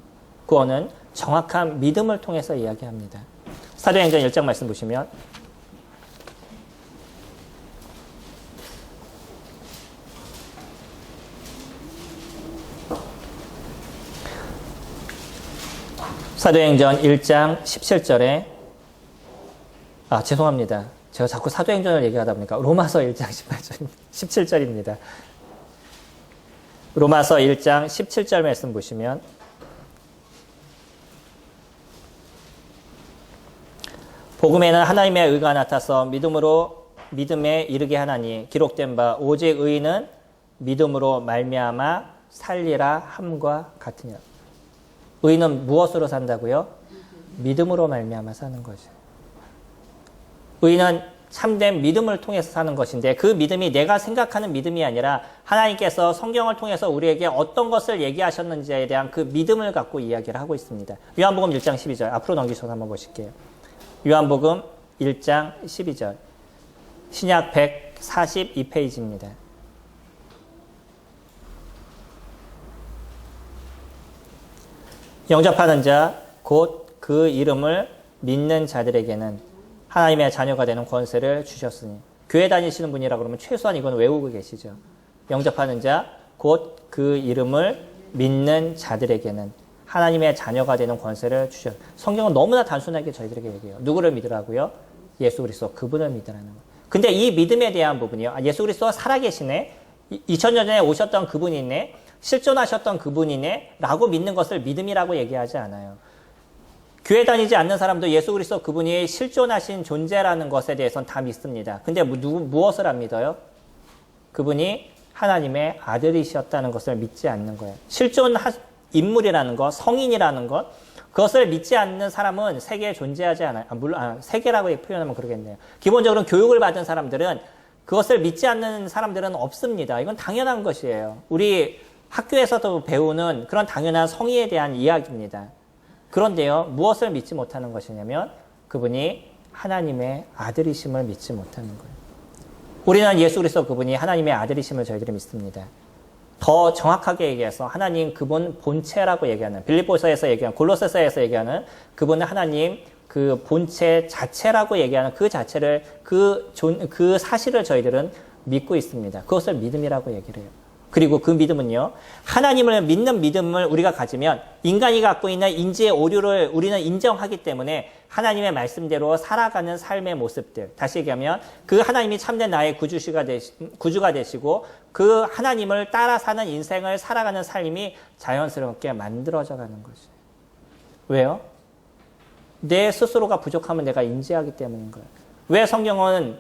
[SPEAKER 1] 구원은 정확한 믿음을 통해서 이야기합니다. 사도행전 1장 말씀 보시면 사도행전 1장 17절에 죄송합니다. 제가 자꾸 사도행전을 얘기하다 보니까 로마서 1장 17절입니다. 로마서 1장 17절 말씀 보시면 복음에는 하나님의 의가 나타서 믿음으로 믿음에 이르게 하나니 기록된 바 오직 의인은 믿음으로 말미암아 살리라 함과 같으니라. 의인은 무엇으로 산다고요? 믿음으로 말미암아 사는 거죠. 의인은 참된 믿음을 통해서 사는 것인데 그 믿음이 내가 생각하는 믿음이 아니라 하나님께서 성경을 통해서 우리에게 어떤 것을 얘기하셨는지에 대한 그 믿음을 갖고 이야기를 하고 있습니다. 요한복음 1장 12절 앞으로 넘기셔서 한번 보실게요. 요한복음 1장 12절 신약 142페이지입니다. 영접하는 자 곧 그 이름을 믿는 자들에게는 하나님의 자녀가 되는 권세를 주셨으니 교회 다니시는 분이라 그러면 최소한 이건 외우고 계시죠. 영접하는 자 곧 그 이름을 믿는 자들에게는 하나님의 자녀가 되는 권세를 주셨어요. 성경은 너무나 단순하게 저희들에게 얘기해요. 누구를 믿으라고요? 예수 그리스도 그분을 믿으라는 거예요. 근데 이 믿음에 대한 부분이요. 예수 그리스도가 살아계시네. 2000년 전에 오셨던 그분이네. 실존하셨던 그분이네. 라고 믿는 것을 믿음이라고 얘기하지 않아요. 교회 다니지 않는 사람도 예수 그리스도 그분이 실존하신 존재라는 것에 대해서는 다 믿습니다. 근데 무엇을 안 믿어요? 그분이 하나님의 아들이셨다는 것을 믿지 않는 거예요. 실존 인물이라는 것, 성인이라는 것, 그것을 믿지 않는 사람은 세계에 존재하지 않아요. 물론 세계라고 표현하면 그러겠네요. 기본적으로 교육을 받은 사람들은 그것을 믿지 않는 사람들은 없습니다. 이건 당연한 것이에요. 우리 학교에서도 배우는 그런 당연한 성의에 대한 이야기입니다. 그런데요, 무엇을 믿지 못하는 것이냐면 그분이 하나님의 아들이심을 믿지 못하는 거예요. 우리는 예수 그리스도 그분이 하나님의 아들이심을 저희들이 믿습니다. 더 정확하게 얘기해서 하나님 그분 본체라고 얘기하는 빌립보서에서 얘기하는 골로새서에서 얘기하는 그분은 하나님 그 본체 자체라고 얘기하는 그 자체를 그 사실을 저희들은 믿고 있습니다. 그것을 믿음이라고 얘기를 해요. 그리고 그 믿음은요, 하나님을 믿는 믿음을 우리가 가지면 인간이 갖고 있는 인지의 오류를 우리는 인정하기 때문에 하나님의 말씀대로 살아가는 삶의 모습들, 다시 얘기하면 그 하나님이 참된 나의 구주가 되시고 그 하나님을 따라 사는 인생을 살아가는 삶이 자연스럽게 만들어져 가는 거죠. 왜요? 내 스스로가 부족함을 내가 인지하기 때문인 거예요. 왜 성경은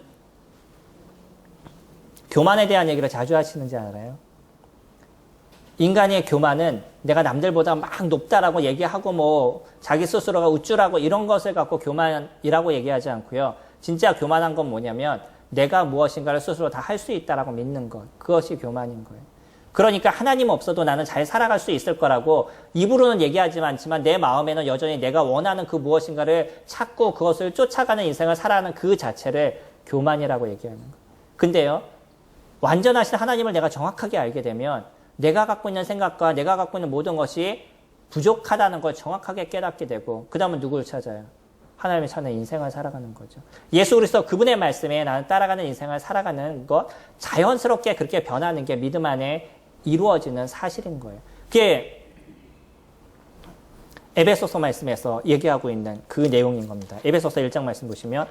[SPEAKER 1] 교만에 대한 얘기를 자주 하시는지 알아요? 인간의 교만은 내가 남들보다 막 높다라고 얘기하고 뭐 자기 스스로가 우쭐하고 이런 것을 갖고 교만이라고 얘기하지 않고요. 진짜 교만한 건 뭐냐면 내가 무엇인가를 스스로 다 할 수 있다라고 믿는 것. 그것이 교만인 거예요. 그러니까 하나님 없어도 나는 잘 살아갈 수 있을 거라고 입으로는 얘기하지 않지만 내 마음에는 여전히 내가 원하는 그 무엇인가를 찾고 그것을 쫓아가는 인생을 살아가는 그 자체를 교만이라고 얘기하는 거예요. 근데요, 완전하신 하나님을 내가 정확하게 알게 되면 내가 갖고 있는 생각과 내가 갖고 있는 모든 것이 부족하다는 걸 정확하게 깨닫게 되고 그 다음은 누구를 찾아요? 하나님을 찾는 인생을 살아가는 거죠. 예수 그리스도 그분의 말씀에 나는 따라가는 인생을 살아가는 것, 자연스럽게 그렇게 변하는 게 믿음 안에 이루어지는 사실인 거예요. 그게 에베소서 말씀에서 얘기하고 있는 그 내용인 겁니다. 에베소서 1장 말씀 보시면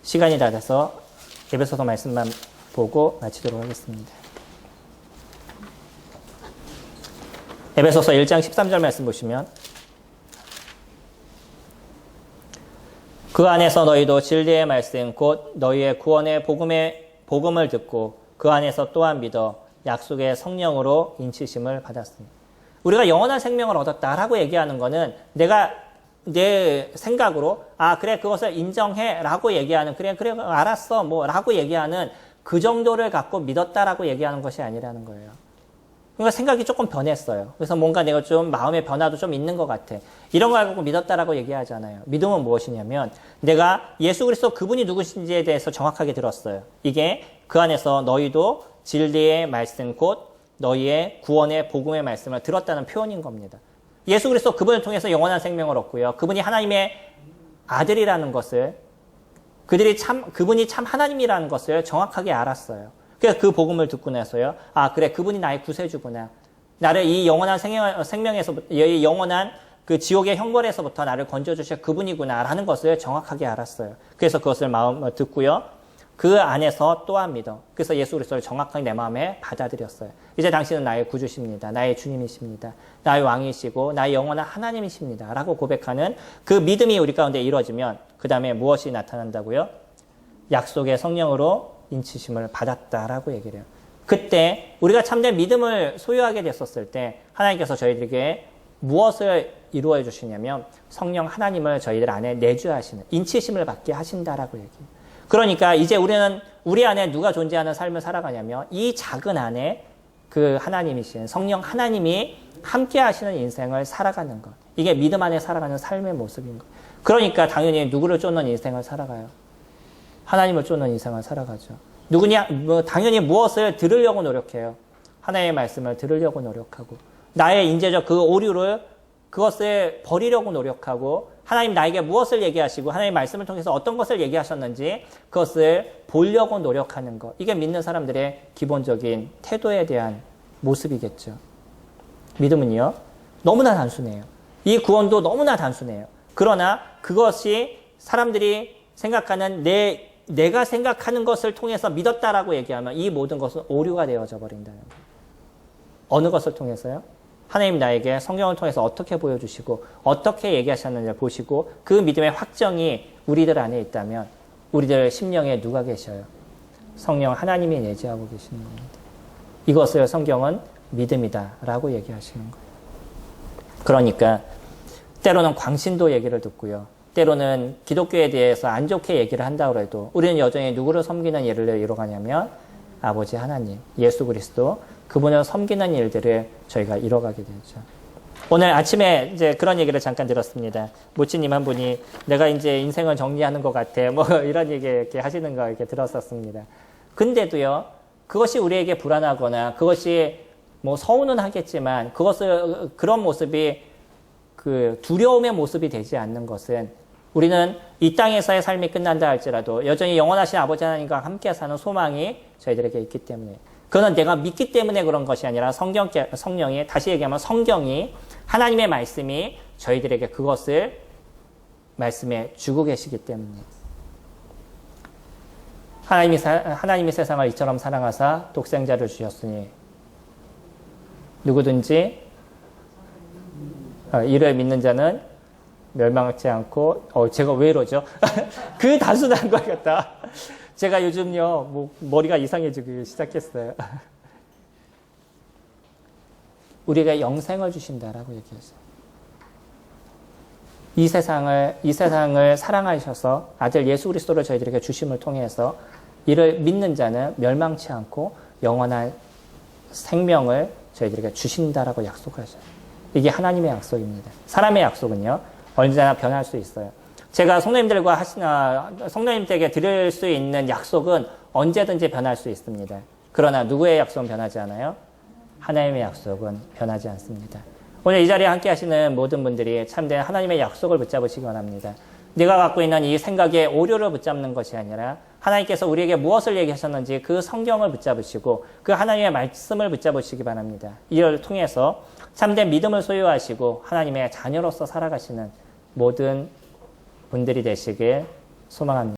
[SPEAKER 1] 시간이 다 돼서 에베소서 말씀만 보고 마치도록 하겠습니다. 에베소서 1장 13절 말씀 보시면 그 안에서 너희도 진리의 말씀 곧 너희의 구원의 복음을 듣고 그 안에서 또한 믿어 약속의 성령으로 인치심을 받았습니다. 우리가 영원한 생명을 얻었다라고 얘기하는 거는 내가 내 생각으로 그래 그것을 인정해 라고 얘기하는 그래 알았어 뭐 라고 얘기하는 그 정도를 갖고 믿었다라고 얘기하는 것이 아니라는 거예요. 그러니까 생각이 조금 변했어요. 그래서 뭔가 내가 좀 마음의 변화도 좀 있는 것 같아. 이런 걸 갖고 믿었다라고 얘기하잖아요. 믿음은 무엇이냐면 내가 예수 그리스도 그분이 누구신지에 대해서 정확하게 들었어요. 이게 그 안에서 너희도 진리의 말씀 곧 너희의 구원의 복음의 말씀을 들었다는 표현인 겁니다. 예수 그리스도 그분을 통해서 영원한 생명을 얻고요. 그분이 하나님의 아들이라는 것을 그분이 참 하나님이라는 것을 정확하게 알았어요. 그래서 그 복음을 듣고 나서요. 그래, 그분이 나의 구세주구나. 나를 이 영원한 생명에서부터, 이 영원한 그 지옥의 형벌에서부터 나를 건져주실 그분이구나. 라는 것을 정확하게 알았어요. 그래서 그것을 마음을 듣고요. 그 안에서 또한 믿어. 그래서 예수 그리스도를 정확하게 내 마음에 받아들였어요. 이제 당신은 나의 구주십니다. 나의 주님이십니다. 나의 왕이시고 나의 영원한 하나님이십니다. 라고 고백하는 그 믿음이 우리 가운데 이루어지면 그 다음에 무엇이 나타난다고요? 약속의 성령으로 인치심을 받았다라고 얘기를 해요. 그때 우리가 참된 믿음을 소유하게 됐었을 때 하나님께서 저희들에게 무엇을 이루어 주시냐면 성령 하나님을 저희들 안에 내주하시는 인치심을 받게 하신다라고 얘기해요. 그러니까 이제 우리는 우리 안에 누가 존재하는 삶을 살아가냐면 이 작은 안에 그 하나님이신 성령 하나님이 함께 하시는 인생을 살아가는 것. 이게 믿음 안에 살아가는 삶의 모습인 것. 그러니까 당연히 누구를 쫓는 인생을 살아가요? 하나님을 쫓는 인생을 살아가죠. 당연히 무엇을 들으려고 노력해요? 하나님의 말씀을 들으려고 노력하고 나의 인재적 그 오류를 그것을 버리려고 노력하고 하나님 나에게 무엇을 얘기하시고 하나님의 말씀을 통해서 어떤 것을 얘기하셨는지 그것을 보려고 노력하는 것. 이게 믿는 사람들의 기본적인 태도에 대한 모습이겠죠. 믿음은요. 너무나 단순해요. 이 구원도 너무나 단순해요. 그러나 그것이 사람들이 생각하는 내가 생각하는 것을 통해서 믿었다라고 얘기하면 이 모든 것은 오류가 되어져 버린다는 거예요. 어느 것을 통해서요? 하나님 나에게 성경을 통해서 어떻게 보여주시고 어떻게 얘기하셨는지를 보시고 그 믿음의 확정이 우리들 안에 있다면 우리들 심령에 누가 계셔요? 성령 하나님이 내재하고 계시는 겁니다. 이것을 성경은 믿음이다라고 얘기하시는 거예요. 그러니까 때로는 광신도 얘기를 듣고요. 때로는 기독교에 대해서 안 좋게 얘기를 한다고 해도 우리는 여전히 누구를 섬기는 일을 이뤄가냐면 아버지 하나님, 예수 그리스도 그분을 섬기는 일들을 저희가 이뤄가게 되죠. 오늘 아침에 이제 그런 얘기를 잠깐 들었습니다. 모치님 한 분이 내가 이제 인생을 정리하는 것 같아. 뭐 이런 얘기 이렇게 하시는 거 이렇게 들었었습니다. 근데도요, 그것이 우리에게 불안하거나 그것이 뭐 서운은 하겠지만 그런 모습이 그 두려움의 모습이 되지 않는 것은 우리는 이 땅에서의 삶이 끝난다 할지라도 여전히 영원하신 아버지 하나님과 함께 사는 소망이 저희들에게 있기 때문에, 그건 내가 믿기 때문에 그런 것이 아니라 성령이, 다시 얘기하면 성경이, 하나님의 말씀이 저희들에게 그것을 말씀해 주고 계시기 때문에. 하나님이 세상을 이처럼 사랑하사 독생자를 주셨으니 누구든지 이를 믿는 자는 멸망하지 않고, 제가 왜 이러죠? 그 단순한 것 같다. 제가 요즘요, 머리가 이상해지기 시작했어요. 우리에게 영생을 주신다라고 얘기했어요. 이 세상을 사랑하셔서 아들 예수 그리스도를 저희들에게 주심을 통해서 이를 믿는 자는 멸망치 않고 영원한 생명을 저희들에게 주신다라고 약속하셔요. 이게 하나님의 약속입니다. 사람의 약속은요, 언제나 변할 수 있어요. 제가 성도님들에게 드릴 수 있는 약속은 언제든지 변할 수 있습니다. 그러나 누구의 약속은 변하지 않아요? 하나님의 약속은 변하지 않습니다. 오늘 이 자리에 함께 하시는 모든 분들이 참된 하나님의 약속을 붙잡으시기 원합니다. 내가 갖고 있는 이 생각의 오류를 붙잡는 것이 아니라 하나님께서 우리에게 무엇을 얘기하셨는지 그 성경을 붙잡으시고 그 하나님의 말씀을 붙잡으시기 바랍니다. 이를 통해서 참된 믿음을 소유하시고 하나님의 자녀로서 살아가시는 모든 분들이 되시길 소망합니다.